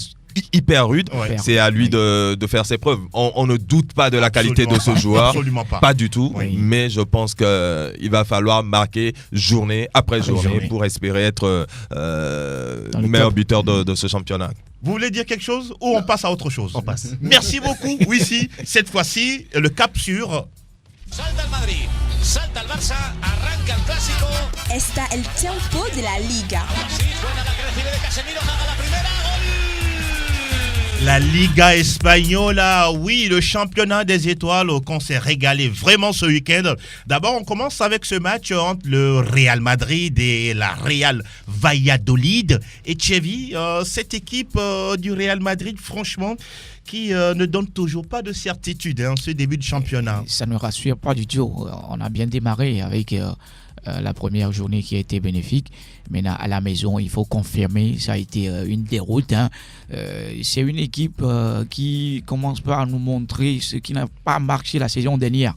hyper rude. Ouais. C'est à lui de faire ses preuves. On ne doute pas de la qualité de ce joueur. Absolument pas. Pas du tout. Oui. Mais je pense qu'il va falloir marquer journée après journée pour espérer être le meilleur buteur de ce championnat. Vous voulez dire quelque chose ou on passe à autre chose? On passe. Merci beaucoup. Oui, si, cette fois-ci, le cap sur... Salta el Madrid, salta el Barça, arranca el clásico. Está el tiempo de la Liga. Así suena la que recibe de Casemiro, haga la primera, gol. La Liga Española, oui, le championnat des étoiles qu'on s'est régalé vraiment ce week-end. D'abord, on commence avec ce match entre le Real Madrid et la Real Valladolid. Et Xavi, cette équipe du Real Madrid, franchement, qui ne donne toujours pas de certitude en ce début de championnat. Ça ne rassure pas du tout. On a bien démarré avec la première journée qui a été bénéfique. Maintenant, à la maison, il faut confirmer. Ça a été une déroute. Hein. C'est une équipe qui commence par nous montrer ce qui n'a pas marché la saison dernière.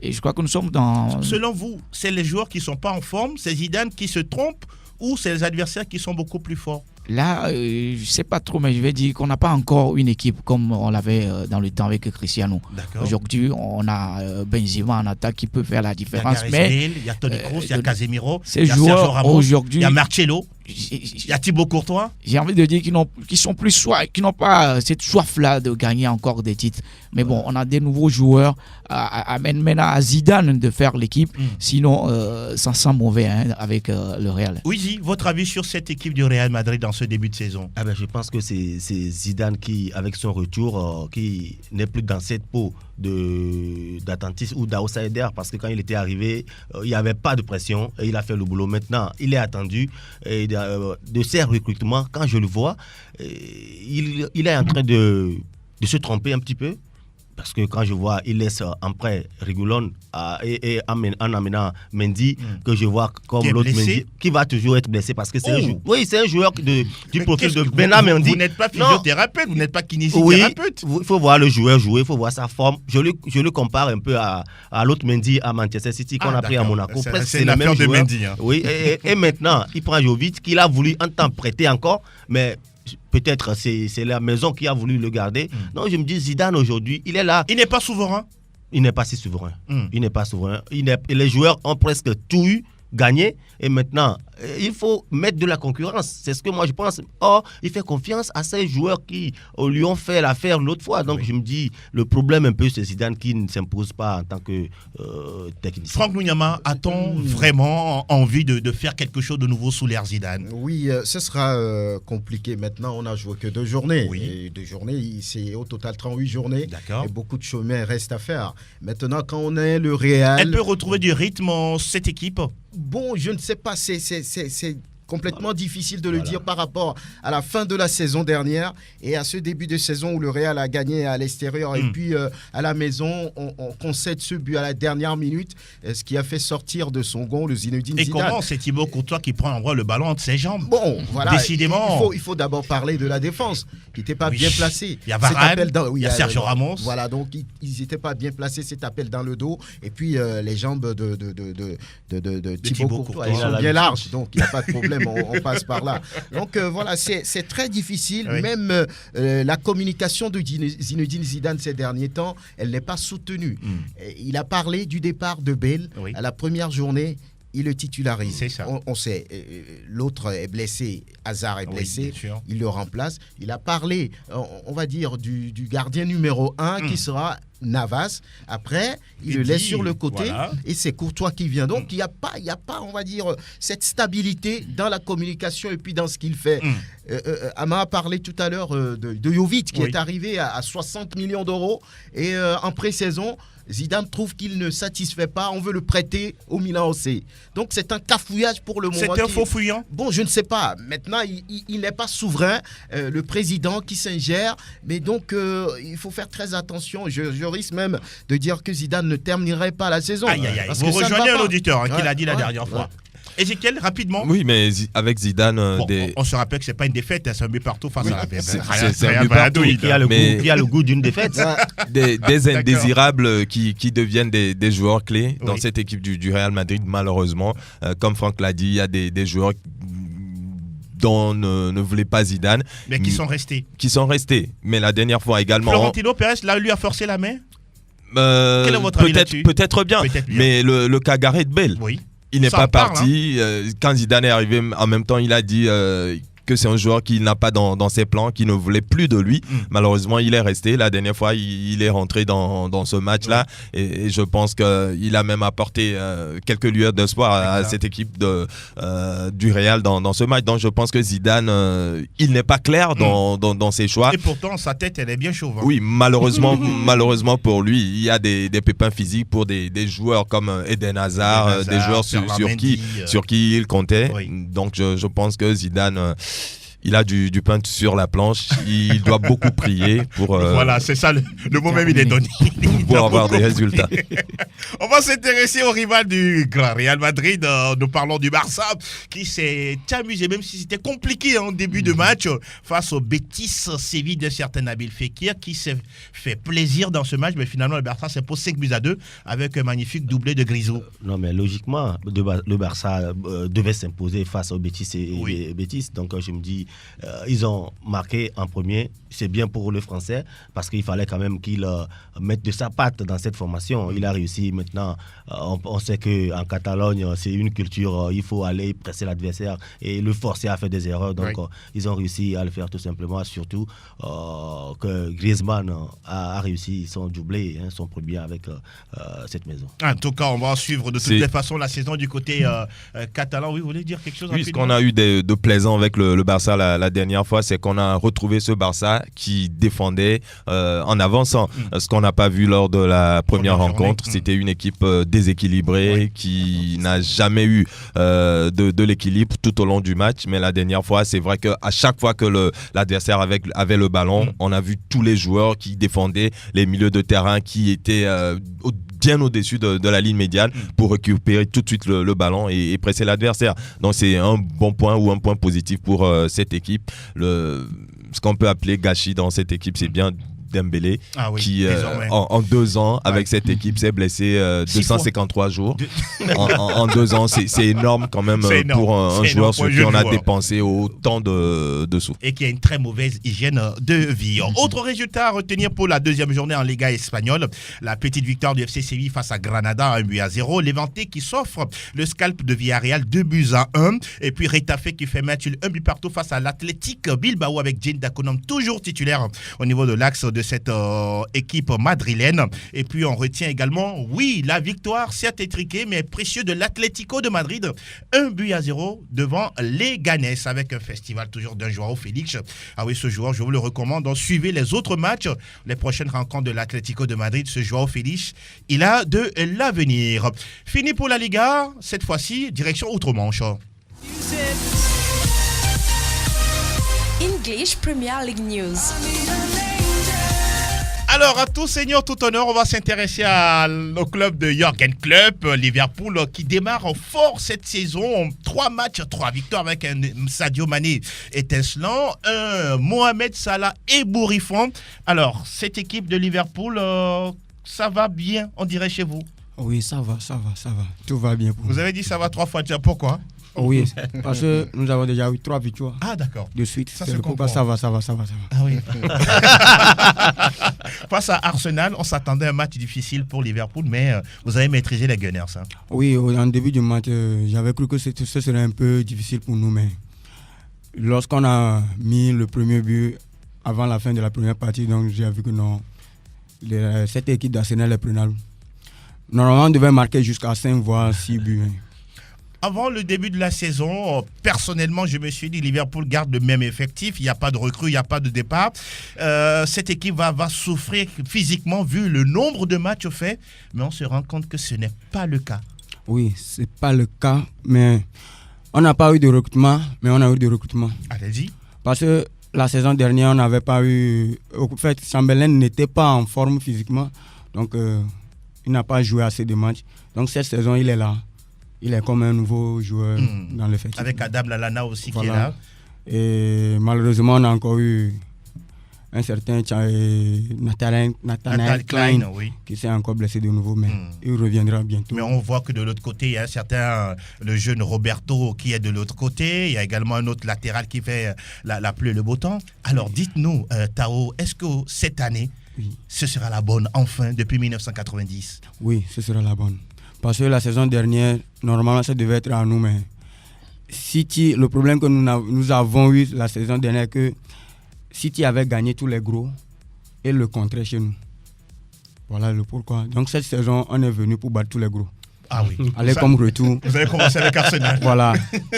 Et je crois que nous sommes dans... Selon vous, c'est les joueurs qui ne sont pas en forme, c'est Zidane qui se trompe ou c'est les adversaires qui sont beaucoup plus forts? Là, je ne sais pas trop, mais je vais dire qu'on n'a pas encore une équipe comme on l'avait dans le temps avec Cristiano. D'accord. Aujourd'hui, on a Benzema en attaque qui peut faire la différence. Il y a Gareth Mais Bale, il y a Toni Kroos, il y a Casemiro, ces il y a Sergio joueurs Ramos, aujourd'hui, il y a Marcelo, il y a Thibaut Courtois. j'ai envie de dire qu'ils sont plus qui n'ont pas cette soif-là de gagner encore des titres. Mais bon, on a des nouveaux joueurs. Amène maintenant à Zidane de faire l'équipe. Sinon, ça sent mauvais avec le Real. Oui, votre avis sur cette équipe du Real Madrid dans ce début de saison? Ah ben, je pense que c'est Zidane qui, avec son retour, qui n'est plus dans cette peau d'attentiste ou d'outsider, parce que quand il était arrivé, il n'y avait pas de pression et il a fait le boulot. Maintenant, il est attendu et de ses recrutements, quand je le vois, il est en train de se tromper un petit peu. Parce que quand je vois, il laisse en prêt Reguilón et en amenant Mendy, que je vois comme l'autre Mendy, qui va toujours être blessé parce que c'est un joueur. Oui, c'est un joueur du profil de Bernard Mendy. Vous n'êtes pas physiothérapeute, vous n'êtes pas kinésithérapeute. Oui, il faut voir le joueur jouer, il faut voir sa forme. Je le compare un peu à l'autre Mendy à Manchester City qu'on a pris à Monaco. C'est le même joueur. Mendy, hein. Oui, et maintenant, il prend Jovic, qu'il a voulu en temps prêter encore, mais peut-être c'est la maison qui a voulu le garder. Non, je me dis, Zidane aujourd'hui, il est là. Il n'est pas souverain. Il n'est pas si souverain. Il n'est pas souverain. Les joueurs ont presque tout eu, gagné. Et maintenant, il faut mettre de la concurrence. C'est ce que moi je pense. Or, il fait confiance à ces joueurs qui lui ont fait l'affaire l'autre fois. Donc, je me dis, le problème un peu, c'est Zidane qui ne s'impose pas en tant que technicien. Franck Nounyama, a-t-on vraiment envie de faire quelque chose de nouveau sous l'ère Zidane? Oui, ce sera compliqué. Maintenant, on n'a joué que 2 journées. Oui. Et 2 journées, c'est au total 38 journées. D'accord. Et beaucoup de chemin reste à faire. Maintenant, quand on est le Real... Elle peut retrouver du rythme, cette équipe? Bon, je ne sais pas, c'est complètement difficile de le dire par rapport à la fin de la saison dernière et à ce début de saison où le Real a gagné à l'extérieur et puis à la maison, on concède ce but à la dernière minute, ce qui a fait sortir de son gond le Zinedine Zidane. Et comment c'est Thibaut Courtois qui prend en vrai le ballon entre ses jambes? Bon, voilà. Décidément. Il faut d'abord parler de la défense qui n'était pas bien placée. Il y a Varane, il y a Sergio Ramos. Voilà, donc ils n'étaient pas bien placés, cet appel dans le dos. Et puis les jambes de Thibaut Courtois, elles sont bien larges, donc il n'y a pas de problème. On passe par là. Donc voilà, c'est très difficile. Oui. Même la communication de Zinedine Zidane ces derniers temps, elle n'est pas soutenue. Il a parlé du départ de Bale à la première journée. Il le titularise. C'est ça. On sait, l'autre est blessé, Hazard est blessé, il le remplace. Il a parlé, on va dire, du gardien numéro 1 qui sera Navas. Après, il le laisse sur le côté et c'est Courtois qui vient. Donc, il n'y a pas, on va dire, cette stabilité dans la communication et puis dans ce qu'il fait. Ama a parlé tout à l'heure de Jovic qui est arrivé à 60 millions d'euros et en pré-saison, Zidane trouve qu'il ne satisfait pas, on veut le prêter au Milan AC. Donc c'est un cafouillage pour le moment. C'est un faux fouillant? Bon, je ne sais pas. Maintenant, il n'est pas souverain, le président qui s'ingère, mais donc il faut faire très attention. Je risque même de dire que Zidane ne terminerait pas la saison. Aïe, aïe, aïe. Vous rejoignez un auditeur qui l'a dit la dernière fois. Ezekiel, rapidement. Oui, mais avec Zidane, on se rappelle que c'est pas une défaite, c'est un but partout face à la c'est un but partout. Qui a le goût d'une défaite. Des indésirables qui deviennent des joueurs clés dans cette équipe du Real Madrid, malheureusement. Comme Franck l'a dit, il y a des joueurs dont ne voulait pas Zidane. Mais qui sont restés. Mais la dernière fois également. Florentino Pérez, là, lui a forcé la main. Quel est votre avis là-dessus ? Peut-être bien. Mais le cas Gareth Bale, il n'est pas parti. Quand Zidane est arrivé, en même temps, il a dit que c'est un joueur qu'il n'a pas dans ses plans, qui ne voulait plus de lui. Malheureusement, il est resté. La dernière fois, il est rentré dans ce match-là. Et je pense qu'il a même apporté quelques lueurs d'espoir à cette équipe du Real dans ce match. Donc, je pense que Zidane, il n'est pas clair dans ses choix. Et pourtant, sa tête, elle est bien chauve. Oui, malheureusement pour lui, il y a des pépins physiques pour des joueurs comme Eden Hazard, des joueurs sur qui il comptait. Donc, je pense que Zidane... il a du pain sur la planche. Il doit beaucoup prier pour... voilà, c'est ça, le mot même il est donné. Pour avoir des résultats. On va s'intéresser au rival du Grand Real Madrid. Nous parlons du Barça qui s'est amusé, même si c'était compliqué en début de match, face au Betis Séville d'un certain Nabil Fekir qui s'est fait plaisir dans ce match. Mais finalement, le Barça s'impose 5-2 avec un magnifique doublé de Grisou. Non, mais logiquement, le Barça devait s'imposer face au Betis et Betis. Donc, je me dis... ils ont marqué en premier, c'est bien pour le Français parce qu'il fallait quand même qu'il mette de sa patte dans cette formation. Il a réussi maintenant. On sait qu'en Catalogne, c'est une culture, il faut aller presser l'adversaire et le forcer à faire des erreurs. Donc, ils ont réussi à le faire tout simplement. Surtout que Griezmann a réussi son doublé, son premier avec cette maison. En tout cas, on va suivre de toutes les façons la saison du côté catalan. Oui, vous voulez dire quelque chose? Oui, ce qu'on a eu de plaisant avec le Barça la dernière fois, c'est qu'on a retrouvé ce Barça qui défendait en avançant. Ce qu'on n'a pas vu lors de la première rencontre, c'était une équipe déséquilibrée qui n'a jamais eu de l'équilibre tout au long du match. Mais la dernière fois, c'est vrai qu'à chaque fois que l'adversaire avait le ballon, on a vu tous les joueurs qui défendaient, les milieux de terrain qui étaient bien au-dessus de la ligne médiane pour récupérer tout de suite le ballon et presser l'adversaire. Donc c'est un bon point ou un point positif pour cette équipe. Ce qu'on peut appeler gâchis dans cette équipe, c'est bien Dembélé, qui en 2 ans avec cette équipe s'est blessé 253 jours. En 2 ans, c'est énorme quand même pour un joueur sur qui on a dépensé autant de sous. Et qui a une très mauvaise hygiène de vie. Autre résultat à retenir pour la deuxième journée en Liga espagnole, la petite victoire du FC Séville face à Granada, 1-0. Levante qui s'offre le scalp de Villarreal, 2-1. Et puis Retafe qui fait match 1 but partout face à l'Athletic Bilbao avec Jane Daconom toujours titulaire au niveau de l'axe de cette équipe madrilène. Et puis on retient également, la victoire certes étriquée mais précieux de l'Atlético de Madrid, 1-0 devant les Ganes avec un festival toujours d'un Joao Félix. Ah oui, ce joueur, je vous le recommande. Donc, suivez les autres matchs, les prochaines rencontres de l'Atlético de Madrid. Ce Joao Félix, il a de l'avenir. Fini pour la Liga, cette fois-ci, direction Outre-Manche. English Premier League News. Alors, à tout seigneur, tout honneur, on va s'intéresser au club de Jürgen Klopp, Liverpool, qui démarre fort cette saison. 3 matchs, 3 victoires avec un Sadio Mané étincelant, un Mohamed Salah ébouriffant. Alors, cette équipe de Liverpool, ça va bien, on dirait chez vous? Oui, ça va. Tout va bien pour vous. Vous avez dit ça va 3 fois déjà, pourquoi? Oui, parce que nous avons déjà eu 3 victoires. Ah, d'accord. De suite. Ça se comprend. Ça va. Ah oui. Face à Arsenal, on s'attendait à un match difficile pour Liverpool, mais vous avez maîtrisé les Gunners. Hein. Oui, en début du match, j'avais cru que ce serait un peu difficile pour nous, mais lorsqu'on a mis le premier but avant la fin de la première partie, donc j'ai vu que non, cette équipe d'Arsenal est prenable. Normalement, on devait marquer jusqu'à 5 voire 6 buts. Avant le début de la saison, personnellement, je me suis dit Liverpool garde le même effectif. Il n'y a pas de recrue, il n'y a pas de départ. Cette équipe va souffrir physiquement vu le nombre de matchs faits. Mais on se rend compte que ce n'est pas le cas. Oui, ce n'est pas le cas. Mais on n'a pas eu de recrutement, mais on a eu de recrutement. Allez-y. Parce que la saison dernière, on n'avait pas eu... En fait, Chamberlain n'était pas en forme physiquement. Donc, il n'a pas joué assez de matchs. Donc, cette saison, il est là. il est comme un nouveau joueur dans l'effectif. Avec Adam Lallana aussi qui est là. Et malheureusement, on a encore eu un certain Nathaniel Klein qui s'est encore blessé de nouveau, mais il reviendra bientôt. Mais on voit que de l'autre côté, il y a un certain, le jeune Roberto qui est de l'autre côté. Il y a également un autre latéral qui fait la pluie et le beau temps. Alors dites-nous, Tao, est-ce que cette année, ce sera la bonne, enfin, depuis 1990? Oui, ce sera la bonne. Parce que la saison dernière, normalement, ça devait être à nous, mais City, le problème que nous avons eu la saison dernière, que City avait gagné tous les gros et le contraire chez nous. Voilà le pourquoi. Donc cette saison, on est venu pour battre tous les gros. Ah oui. Allez comme retour. Vous avez commencé avec Arsenal. Voilà,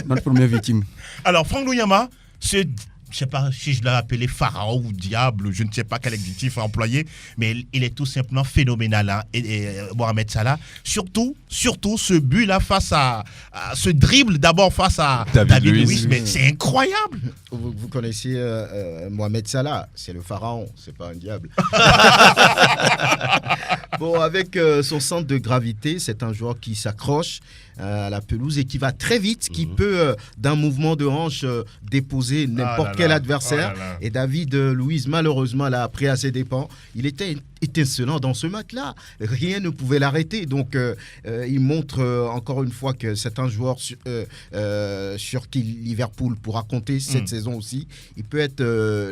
notre première victime. Alors Franck Luyama, c'est... Je ne sais pas si je l'ai appelé pharaon ou diable, je ne sais pas quel adjectif employer, mais il est tout simplement phénoménal. Hein, et Mohamed Salah, surtout ce but-là face à ce dribble d'abord face à David Luiz, mais c'est incroyable. Vous connaissez Mohamed Salah, c'est le pharaon, c'est pas un diable. Bon, avec son centre de gravité, c'est un joueur qui s'accroche à la pelouse et qui va très vite, qui peut d'un mouvement de hanche déposer n'importe quel adversaire. Et David Luiz, malheureusement, l'a pris à ses dépens. Il était étincelant dans ce match-là. Rien ne pouvait l'arrêter. Donc, il montre encore une fois que c'est un joueur sur qui Liverpool pourra compter cette saison aussi. Il peut être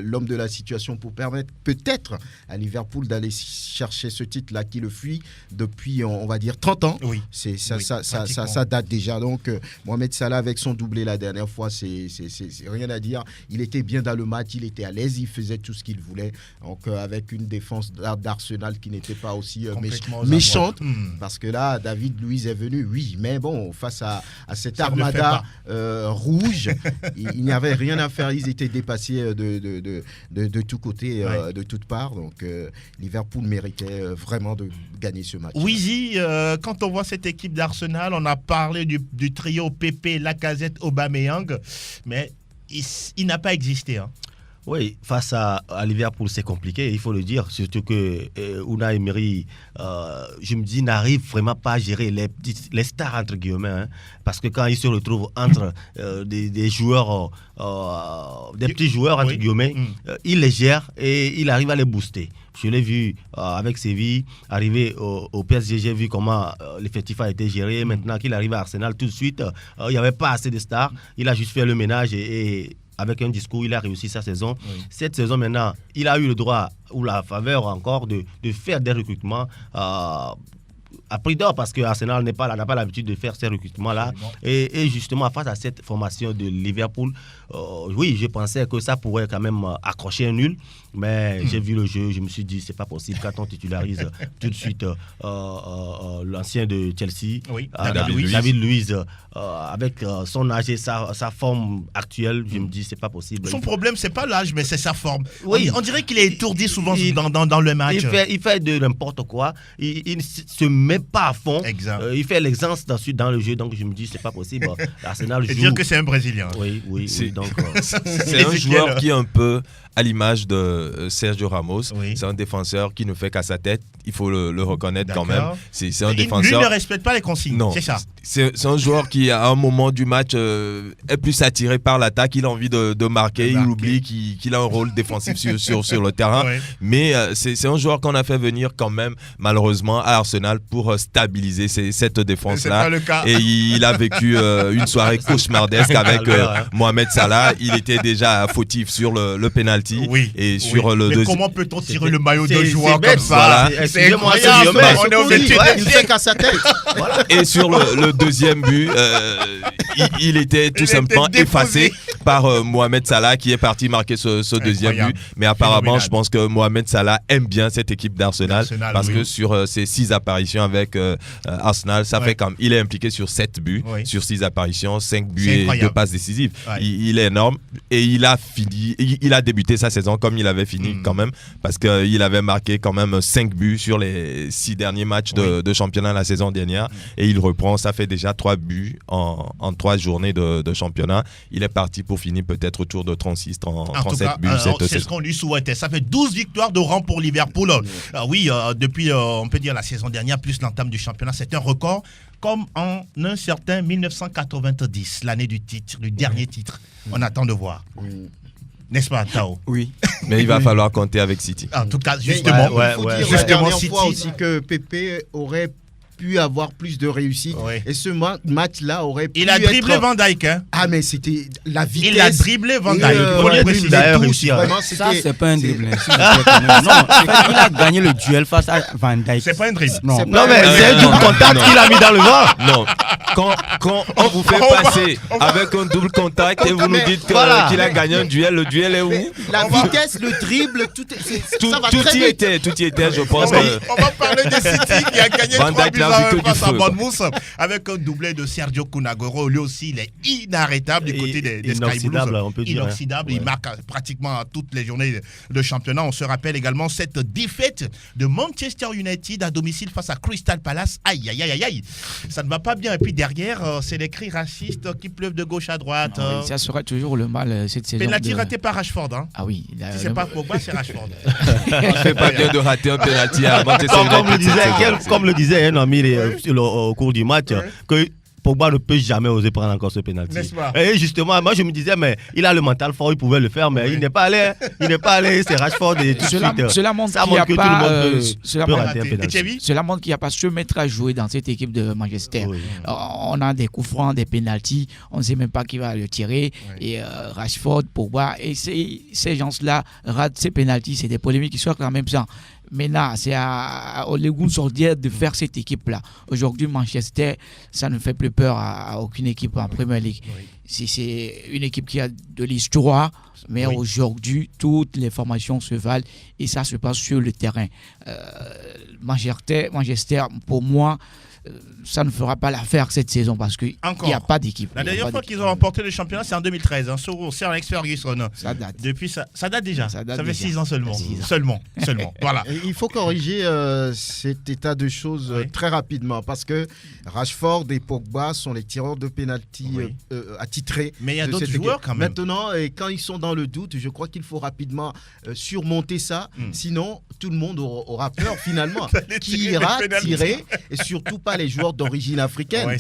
l'homme de la situation pour permettre peut-être à Liverpool d'aller chercher ce titre-là qui le fuit depuis, on va dire, 30 ans. Oui. Ça date déjà. Donc, Mohamed Salah avec son doublé la dernière fois, c'est rien à dire. Il était bien dans le match, il était à l'aise, il faisait tout ce qu'il voulait. Donc, avec une défense d'Arsenal qui n'était pas aussi méchante. Parce que là, David Luiz est venu, oui, mais bon, face à cette armada rouge, il n'y avait rien à faire. Ils étaient dépassés de tous côtés, de toutes parts. Donc, Liverpool méritait vraiment de gagner ce match. Oui, quand on voit cette équipe d'Arsenal, on a parlé du trio Pepe, Lacazette, Aubameyang, mais il n'a pas existé. Hein. Oui, face à Liverpool, c'est compliqué, il faut le dire. Surtout que Unai Emery, je me dis, n'arrive vraiment pas à gérer les stars, entre guillemets. Hein, parce que quand il se retrouve entre des joueurs, des petits joueurs, entre guillemets, il les gère et il arrive à les booster. Je l'ai vu avec Séville, arriver au PSG, j'ai vu comment l'effectif a été géré. Maintenant qu'il arrive à Arsenal, tout de suite, il n'y avait pas assez de stars. Il a juste fait le ménage et avec un discours, il a réussi sa saison. Oui. Cette saison, maintenant, il a eu le droit ou la faveur encore de faire des recrutements à prix d'or parce que Arsenal n'a pas l'habitude de faire ces recrutements-là. Et justement, face à cette formation de Liverpool, oui, je pensais que ça pourrait quand même accrocher un nul. Mais j'ai vu le jeu, je me suis dit, c'est pas possible. Quand on titularise tout de suite l'ancien de Chelsea, David Luiz, avec son âge et sa forme actuelle, je me dis, c'est pas possible. Son problème, c'est pas l'âge, mais c'est sa forme. Oui. On dirait qu'il est étourdi souvent dans le match. Il fait de n'importe quoi. Il ne se met pas à fond. Il fait l'exemple dans le jeu, donc je me dis, c'est pas possible. Arsenal joue. Dire que c'est un Brésilien. Oui. Donc, c'est un joueur qui est un peu à l'image de Sergio Ramos. C'est un défenseur qui ne fait qu'à sa tête. Il faut le reconnaître quand même. C'est un défenseur. Lui ne respecte pas les consignes. Non, c'est ça. C'est un joueur qui, à un moment du match, est plus attiré par l'attaque. Il a envie de marquer. Il oublie qu'il a un rôle défensif sur le terrain. Mais c'est un joueur qu'on a fait venir quand même, malheureusement, à Arsenal pour stabiliser cette défense-là. Et il a vécu une soirée cauchemardesque avec Mohamed Salah. Il était déjà fautif sur le penalty. Et sur le mais comment peut-on tirer le maillot de joueur comme ça? Voilà. C'est incroyable. On est au il fait qu'à sa tête. Et sur le deuxième but, il était tout simplement effacé par Mohamed Salah qui est parti marquer ce deuxième but. Mais apparemment, je pense que Mohamed Salah aime bien cette équipe d'Arsenal parce que sur ses 6 apparitions avec Arsenal, ça fait comme il est impliqué sur 7 buts, sur 6 apparitions, 5 buts et 2 passes décisives. Il est énorme et il a débuté sa saison comme il avait fini quand même parce qu'il avait marqué quand même 5 buts sur les 6 derniers matchs de championnat la saison dernière et il reprend, ça fait déjà 3 buts en 3 journées de championnat. Il est parti pour pour finir peut-être autour de 36, 37 en tout cas, buts cette c'est saison. ce qu'on lui souhaitait. Ça fait 12 victoires de rang pour Liverpool. Oui, depuis, on peut dire, la saison dernière, plus l'entame du championnat, c'est un record, comme en un certain 1990, l'année du titre, du dernier titre. On attend de voir. N'est-ce pas, Tao? Oui. Mais il va falloir compter avec City. En tout cas, justement, il faut dire justement, la dernière City. fois aussi que Pépé aurait pu avoir plus de réussite. Et ce match-là aurait pu Il a dribblé être... Van Dijk. Hein. Ah, mais c'était la vitesse. Il a dribblé Van Dijk. D'ailleurs, réussi. Ça, c'est pas un dribble. Non, il a gagné le duel face à Van Dijk. C'est pas un dribble. Non, mais c'est un double contact qu'il a mis dans le vent. Non. Quand on vous fait passer avec un double contact et vous nous dites qu'il a gagné un duel, le duel est où? La vitesse, le dribble, tout y était, je pense. On va parler de City qui a gagné 3 buts face à Bournemouth avec un doublé de Sergio Kunagoro. Lui aussi, il est inarrêtable du côté des Sky Blues. On peut dire. Inoxydable. Il marque pratiquement à toutes les journées de championnat. On se rappelle également cette défaite de Manchester United à domicile face à Crystal Palace. Aïe, aïe, aïe, aïe. Ça ne va pas bien. Et puis derrière, c'est les cris racistes qui pleuvent de gauche à droite. Non, ça sera toujours le mal cette saison. Penalty raté par Rashford. Hein. Ah oui. Si c'est pas Pogba, c'est Rashford. Il fait pas bien de rater un penalty à Manchester United. Comme le disait un ami au cours du match, que Pogba ne peut jamais oser prendre encore ce pénalty. Et justement, moi je me disais, mais il a le mental fort, il pouvait le faire, mais il n'est pas allé. C'est Rashford et tout de suite. Cela montre qu'il n'y a pas. Cela montre qu'il n'y a pas ce maître à jouer dans cette équipe de Manchester. Oui. On a des coups francs, des pénaltys, on ne sait même pas qui va le tirer. Oui. Et Rashford, Pogba, et ces gens-là ratent ces pénaltys, c'est des polémiques qui sont quand même ça. Maintenant, c'est à Ole Gunnar Solskjaer de faire cette équipe-là. Aujourd'hui, Manchester, ça ne fait plus peur à aucune équipe en Premier League. Oui. C'est une équipe qui a de l'histoire, mais aujourd'hui, toutes les formations se valent et ça se passe sur le terrain. Manchester, pour moi, ça ne fera pas l'affaire cette saison parce qu'il n'y a pas d'équipe. La dernière fois qu'ils ont remporté le championnat, c'est en 2013, sur Sir Alex Ferguson. Ça date. Depuis ça date déjà. Ça fait 6 ans seulement. 6 ans. Seulement. Voilà. Et il faut corriger cet état de choses très rapidement parce que Rashford et Pogba sont les tireurs de pénalty attitrés. Mais il y a d'autres joueurs quand même. Maintenant, et quand ils sont dans le doute, je crois qu'il faut rapidement surmonter ça. Sinon, tout le monde aura peur finalement. Qui ira tirer et surtout pas les joueurs d'origine africaine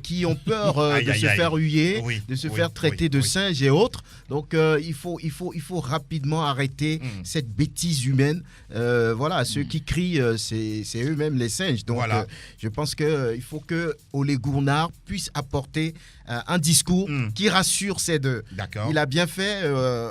qui ont peur de se faire huer, de se faire traiter de singes et autres. Donc il faut rapidement arrêter cette bêtise humaine. Voilà, ceux qui crient, c'est eux-mêmes les singes. Donc je pense qu'il faut que Ole Gunnar puisse apporter un discours qui rassure ces deux. Il a bien fait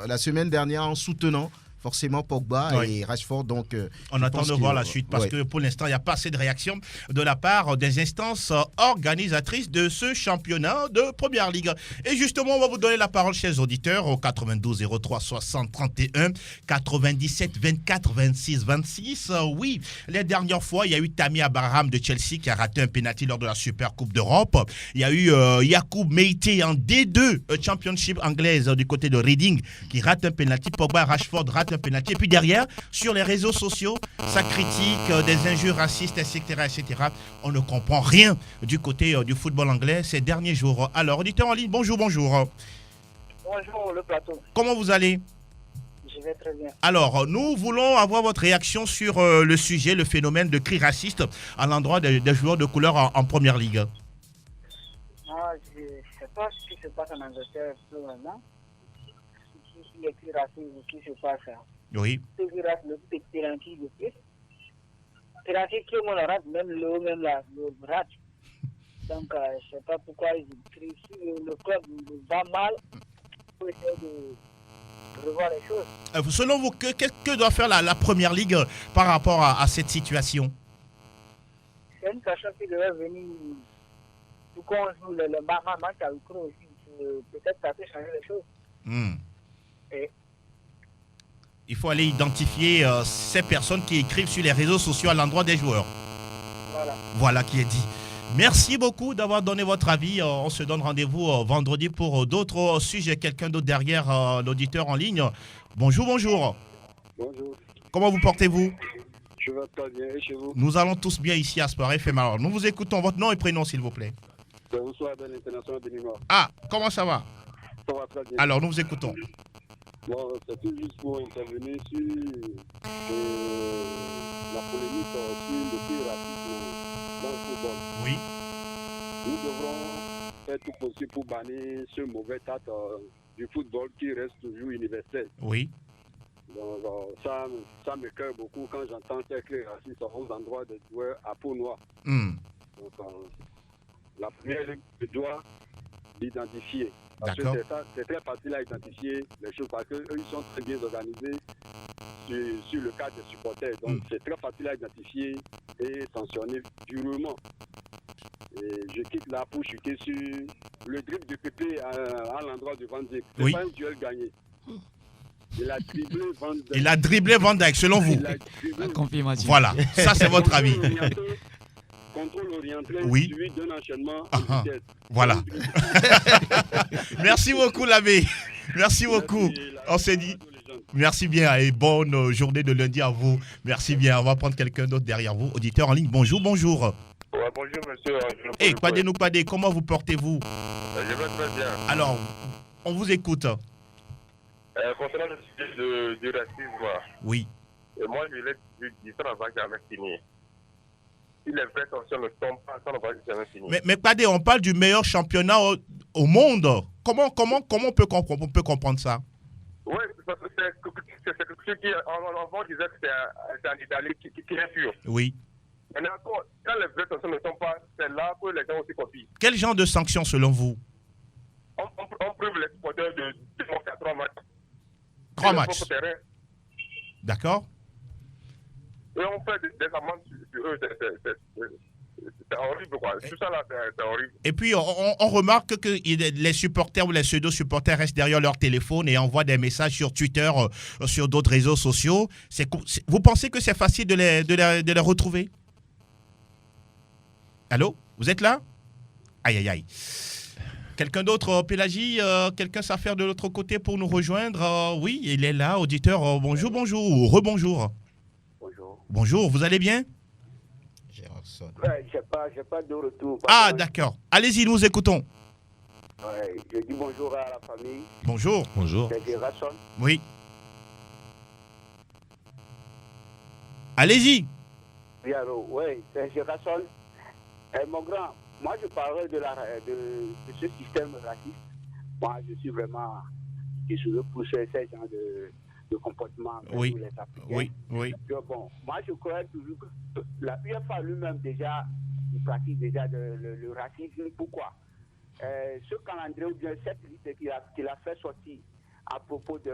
la semaine dernière en soutenant forcément Pogba et Rashford. Donc, on attend de voir la suite parce que pour l'instant, il n'y a pas assez de réaction de la part des instances organisatrices de ce championnat de Première Ligue. Et justement, on va vous donner la parole, chers auditeurs, au 92 03 60 31, 97 24 26 26. Oui, les dernières fois, il y a eu Tammy Abraham de Chelsea qui a raté un penalty lors de la Super Coupe d'Europe. Il y a eu Yacoub Meite en D2 Championship anglaise du côté de Reading qui rate un penalty. Pogba, Rashford rate un penalty. Et puis derrière, sur les réseaux sociaux, ça critique des injures racistes, etc., etc. On ne comprend rien du côté du football anglais ces derniers jours. Alors, auditeur en ligne, bonjour. Bonjour, le plateau. Comment vous allez? Je vais très bien. Alors, nous voulons avoir votre réaction sur le sujet, le phénomène de cris racistes à l'endroit des joueurs de couleur en Première Ligue. Je ne sais pas ce qui se passe en Angleterre pour maintenant. Les cris racistes qui se passent. Oui. Ceux qui ratent le pénalty de plus. Pénalty, tout le monde rate, même le haut, même la rate. Donc, je ne sais pas pourquoi ils crient. Si le club va mal, il faut essayer de revoir les choses. Selon vous, que doit faire la Première Ligue par rapport à cette situation? C'est une question qui devait venir. Tout qu'on joue le match à Ukraine aussi, peut-être ça peut changer les choses. Il faut aller identifier ces personnes qui écrivent sur les réseaux sociaux à l'endroit des joueurs. Voilà qui est dit. Merci beaucoup d'avoir donné votre avis. On se donne rendez-vous vendredi pour d'autres sujets. Quelqu'un d'autre derrière l'auditeur en ligne. Bonjour. Bonjour. Comment vous portez-vous? Je vais très bien. Et chez vous? Nous allons tous bien ici à Sport FM. Alors, nous vous écoutons. Votre nom et prénom, s'il vous plaît. Bonsoir, Ben International de Nîmes. Ah, comment ça va? Ça va très bien. Alors, nous vous écoutons. Bon, c'était juste pour intervenir sur la polémique sur le plus racisme dans le football. Oui. Nous devrons faire tout possible pour bannir ce mauvais tâte du football qui reste toujours universel. Oui. Donc, ça m'écoeure beaucoup quand j'entends ces clés racistes aux endroits des joueurs à peau noire. Donc, la première ligue doit l'identifier. Parce que c'est très facile à identifier les choses parce qu'eux, ils sont très bien organisés sur le cas des supporters. Donc, c'est très facile à identifier et sanctionner durement. Et je quitte là pour chuter sur le dribble de Pépé à l'endroit de Van Dijk. C'est pas un duel gagné. Il a dribblé Van Dijk. Il a dribblé Van Dijk, selon vous. La confirmation. Voilà, ça c'est votre avis. Contrôle orienté, suivi d'un enchaînement. Voilà. Merci beaucoup, l'abbé. Merci beaucoup. On s'est dit. Merci bien et bonne journée de lundi à vous. Merci bien. On va prendre quelqu'un d'autre derrière vous. Auditeur en ligne, bonjour, bonjour. Ouais, bonjour, monsieur. Hey, Kwadé, comment vous portez-vous? Je vais très bien. Alors, on vous écoute. Concernant le sujet du racisme, oui. Et moi, je l'ai dit, ça ne va jamais finir. Si les vraies tensions ne tombent pas, ça ne va jamais finir. Mais Kwadé, on parle du meilleur championnat au monde. Comment on peut comprendre ça? Oui, parce que c'est ce qui, on disait que c'est en Italie qui est sûr. Oui. Mais encore, quand les vraies tensions ne tombent pas, c'est là que les gens aussi copient. Quel genre de sanctions selon vous? On prive les supporters de faire 3 matchs. 3 matchs. D'accord. Et on fait des amendes sur eux, c'est horrible quoi. Tout ça là, c'est horrible. Et puis on remarque que les supporters ou les pseudo-supporters restent derrière leur téléphone et envoient des messages sur Twitter, sur d'autres réseaux sociaux. Vous pensez que c'est facile de les retrouver? Allô? Vous êtes là? Aïe, aïe, aïe. Quelqu'un d'autre, Pélagie, quelqu'un s'affaire de l'autre côté pour nous rejoindre? Oui, il est là, auditeur. Bonjour, bonjour, ou rebonjour. Bonjour. Bonjour, vous allez bien? Ouais, j'ai pas de retour. Ah, d'accord. Allez-y, nous écoutons. Ouais, je dis bonjour à la famille. Bonjour. Bonjour. C'est Gérasson. Oui. Allez-y. Oui, alors, oui, c'est Gérasson. Mon grand, moi je parlerai de ce système raciste. Moi je suis vraiment désolé pour ce genre de comportement avec oui. les Africains. Oui, oui. Donc, bon, moi je crois toujours que la UEFA lui-même déjà, il pratique déjà le racisme. Pourquoi? Ce calendrier ou bien cette liste qu'il a fait sortir à propos de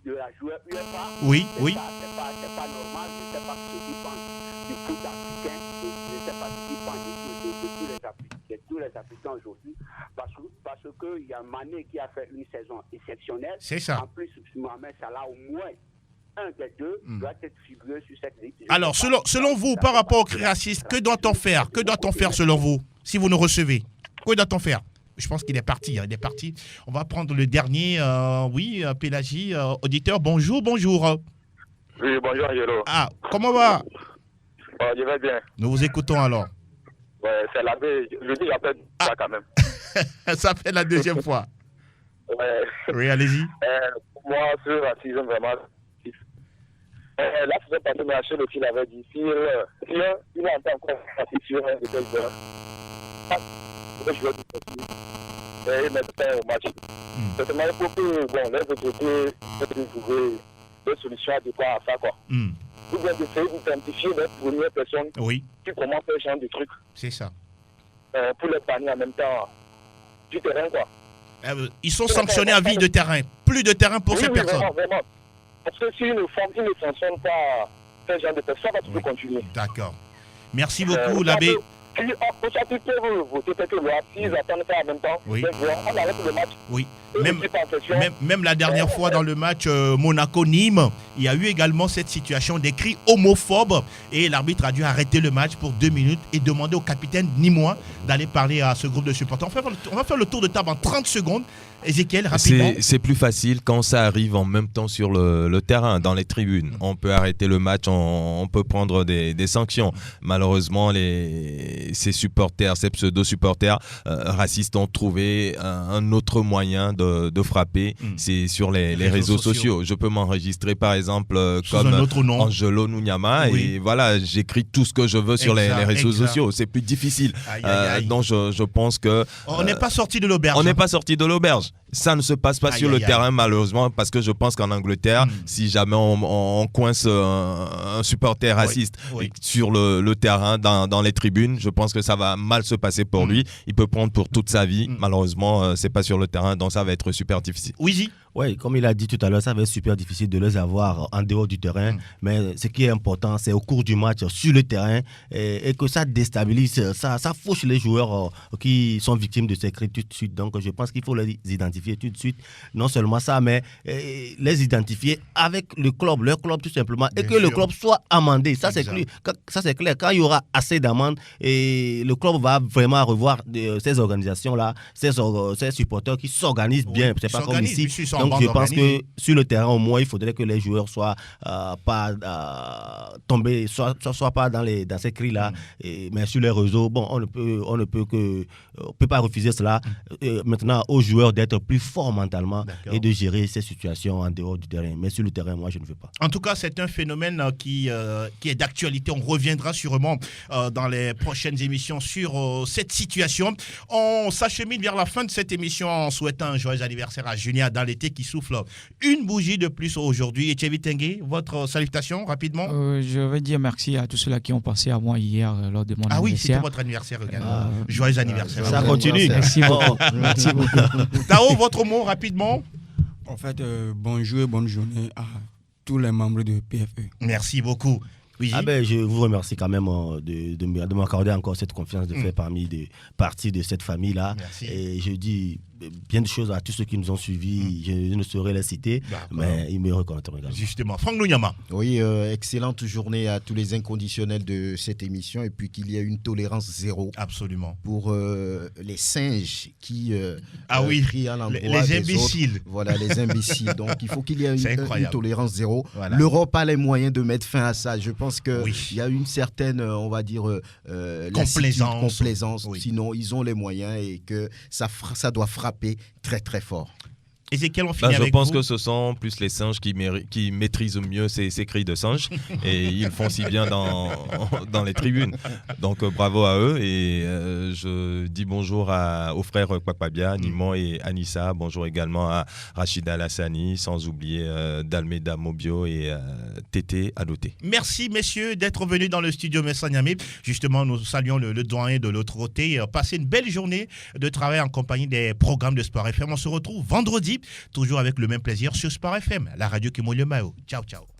la joueur UEFA, oui, oui. C'est pas normal, je ne sais pas ce qu'ils pensent du foot africain, je ne sais pas ce qu'ils pensent de tous les Africains aujourd'hui, parce qu'il y a Mané qui a fait une saison exceptionnelle. C'est ça. En plus, Mohamed Salah, au moins un des deux doit être figuré sur cette liste. Alors, selon vous, par rapport au cri raciste, que doit-on faire? Que doit-on faire selon vous, si vous nous recevez? Que doit-on faire? Je pense qu'il est parti. Il est parti. On va prendre le dernier. Oui, Pélagie, auditeur. Bonjour, bonjour. Oui, bonjour, Yelo. Ah, comment va? Je vais bien. Nous vous écoutons alors. Ouais, c'est l'abbé. Je dis, j'appelle ça quand même. Ça fait la deuxième fois. Ouais. Oui, allez-y. Moi, ce racisme, vraiment. Là, c'est parce que Machin aussi l'avait dit. Si il entend encore raciste sur un de tel joueur, je vais et mettre fin au match. C'est seulement pour que, bon, les autorités puissent trouver des solutions adéquates à ça, quoi. Ou bien d'essayer d'identifier les premières personnes qui commencent ce genre de trucs. C'est ça. Pour les bannir en même temps du terrain, quoi. Ils sont sanctionnés à vie de terrain. Plus de terrain pour ces personnes. Vraiment. Parce que s'ils ne sanctionnent pas ce genre de personnes, ça va toujours continuer. D'accord. Merci beaucoup, l'abbé. Oui. Même la dernière fois dans le match Monaco-Nîmes, il y a eu également cette situation des cris homophobes et l'arbitre a dû arrêter le match pour 2 minutes et demander au capitaine nîmois d'aller parler à ce groupe de supporters. On va faire le tour de table en 30 secondes. Ézéchiel, rapidement. C'est plus facile quand ça arrive en même temps sur le terrain, dans les tribunes. On peut arrêter le match, on peut prendre des sanctions. Malheureusement, les ces supporters, ces pseudo-supporters racistes ont trouvé un autre moyen de frapper, c'est sur les réseaux sociaux. Je peux m'enregistrer par exemple comme Angelo Nunyama et voilà, j'écris tout ce que je veux sur les réseaux sociaux. C'est plus difficile. Donc je pense que... On n'est pas sorti de l'auberge. On n'est pas sorti de l'auberge. Ça ne se passe pas sur le terrain malheureusement, parce que je pense qu'en Angleterre, si jamais on coince un supporter raciste sur le terrain, dans les tribunes, je pense que ça va mal se passer pour lui. Il peut prendre pour toute sa vie. Malheureusement, c'est pas sur le terrain, donc ça va être super difficile. Oui, comme il a dit tout à l'heure, ça va être super difficile de les avoir en dehors du terrain. Mais ce qui est important, c'est au cours du match, sur le terrain, et que ça déstabilise, ça fauche les joueurs qui sont victimes de ces cris tout de suite. Donc je pense qu'il faut les identifier tout de suite. Non seulement ça, mais les identifier avec le club, leur club tout simplement, et que le club soit amendé. Ça c'est clair. Quand il y aura assez d'amendes, et le club va vraiment revoir ces organisations-là, ces supporters qui s'organisent bien. C'est pas comme ici. Donc je pense que sur le terrain au moins il faudrait que les joueurs soient pas tombés, soient pas dans ces cris là. Mais sur les réseaux, bon, on ne peut pas refuser cela. Maintenant aux joueurs d'être plus forts mentalement et de gérer ces situations en dehors du terrain. Mais sur le terrain, moi je ne veux pas. En tout cas, c'est un phénomène qui est d'actualité. On reviendra sûrement dans les prochaines émissions sur cette situation. On s'achemine vers la fin de cette émission en souhaitant un joyeux anniversaire à Junior dans l'été qui souffle une bougie de plus aujourd'hui. Et Thierry Tengue, votre salutation rapidement. Je veux dire merci à tous ceux-là qui ont pensé à moi hier lors de mon anniversaire. Ah oui, c'était votre anniversaire également. Joyeux anniversaire. Ça continue. Merci beaucoup. Merci beaucoup. Tao, votre mot rapidement. En fait, bonjour et bonne journée à tous les membres de PFE. Merci beaucoup. Oui. Je vous remercie quand même de m'accorder encore cette confiance de faire partie de cette famille-là. Merci. Et je dis bien de choses à tous ceux qui nous ont suivis. Je ne saurais les citer, mais ils me reconnaîtront également. Justement. Franck Nunyama. Oui, excellente journée à tous les inconditionnels de cette émission, et puis qu'il y ait une tolérance zéro. Absolument. Pour les singes qui crient à l'endroit les imbéciles. Autres. Voilà, les imbéciles. Donc il faut qu'il y ait une tolérance zéro. Voilà. L'Europe a les moyens de mettre fin à ça. Je pense qu'il y a une certaine, on va dire, complaisance. Sinon, ils ont les moyens et que ça doit frapper très très fort. Ézéchiel, on finit avec vous. Je pense que ce sont plus les singes qui maîtrisent mieux ces cris de singes et ils font si bien dans les tribunes. Donc bravo à eux et je dis bonjour aux frères Kwakpabia, Nimon et Anissa. Bonjour également à Rachida Lassani, sans oublier Dalmeda Mobio et Tété Adoté. Merci messieurs d'être venus dans le studio Messa Niamey. Justement, nous saluons le doyen de l'autre côté. Passez une belle journée de travail en compagnie des programmes de Sport FM. On se retrouve vendredi, toujours avec le même plaisir sur Sport FM, la radio qui mouille le maillot. Ciao, ciao.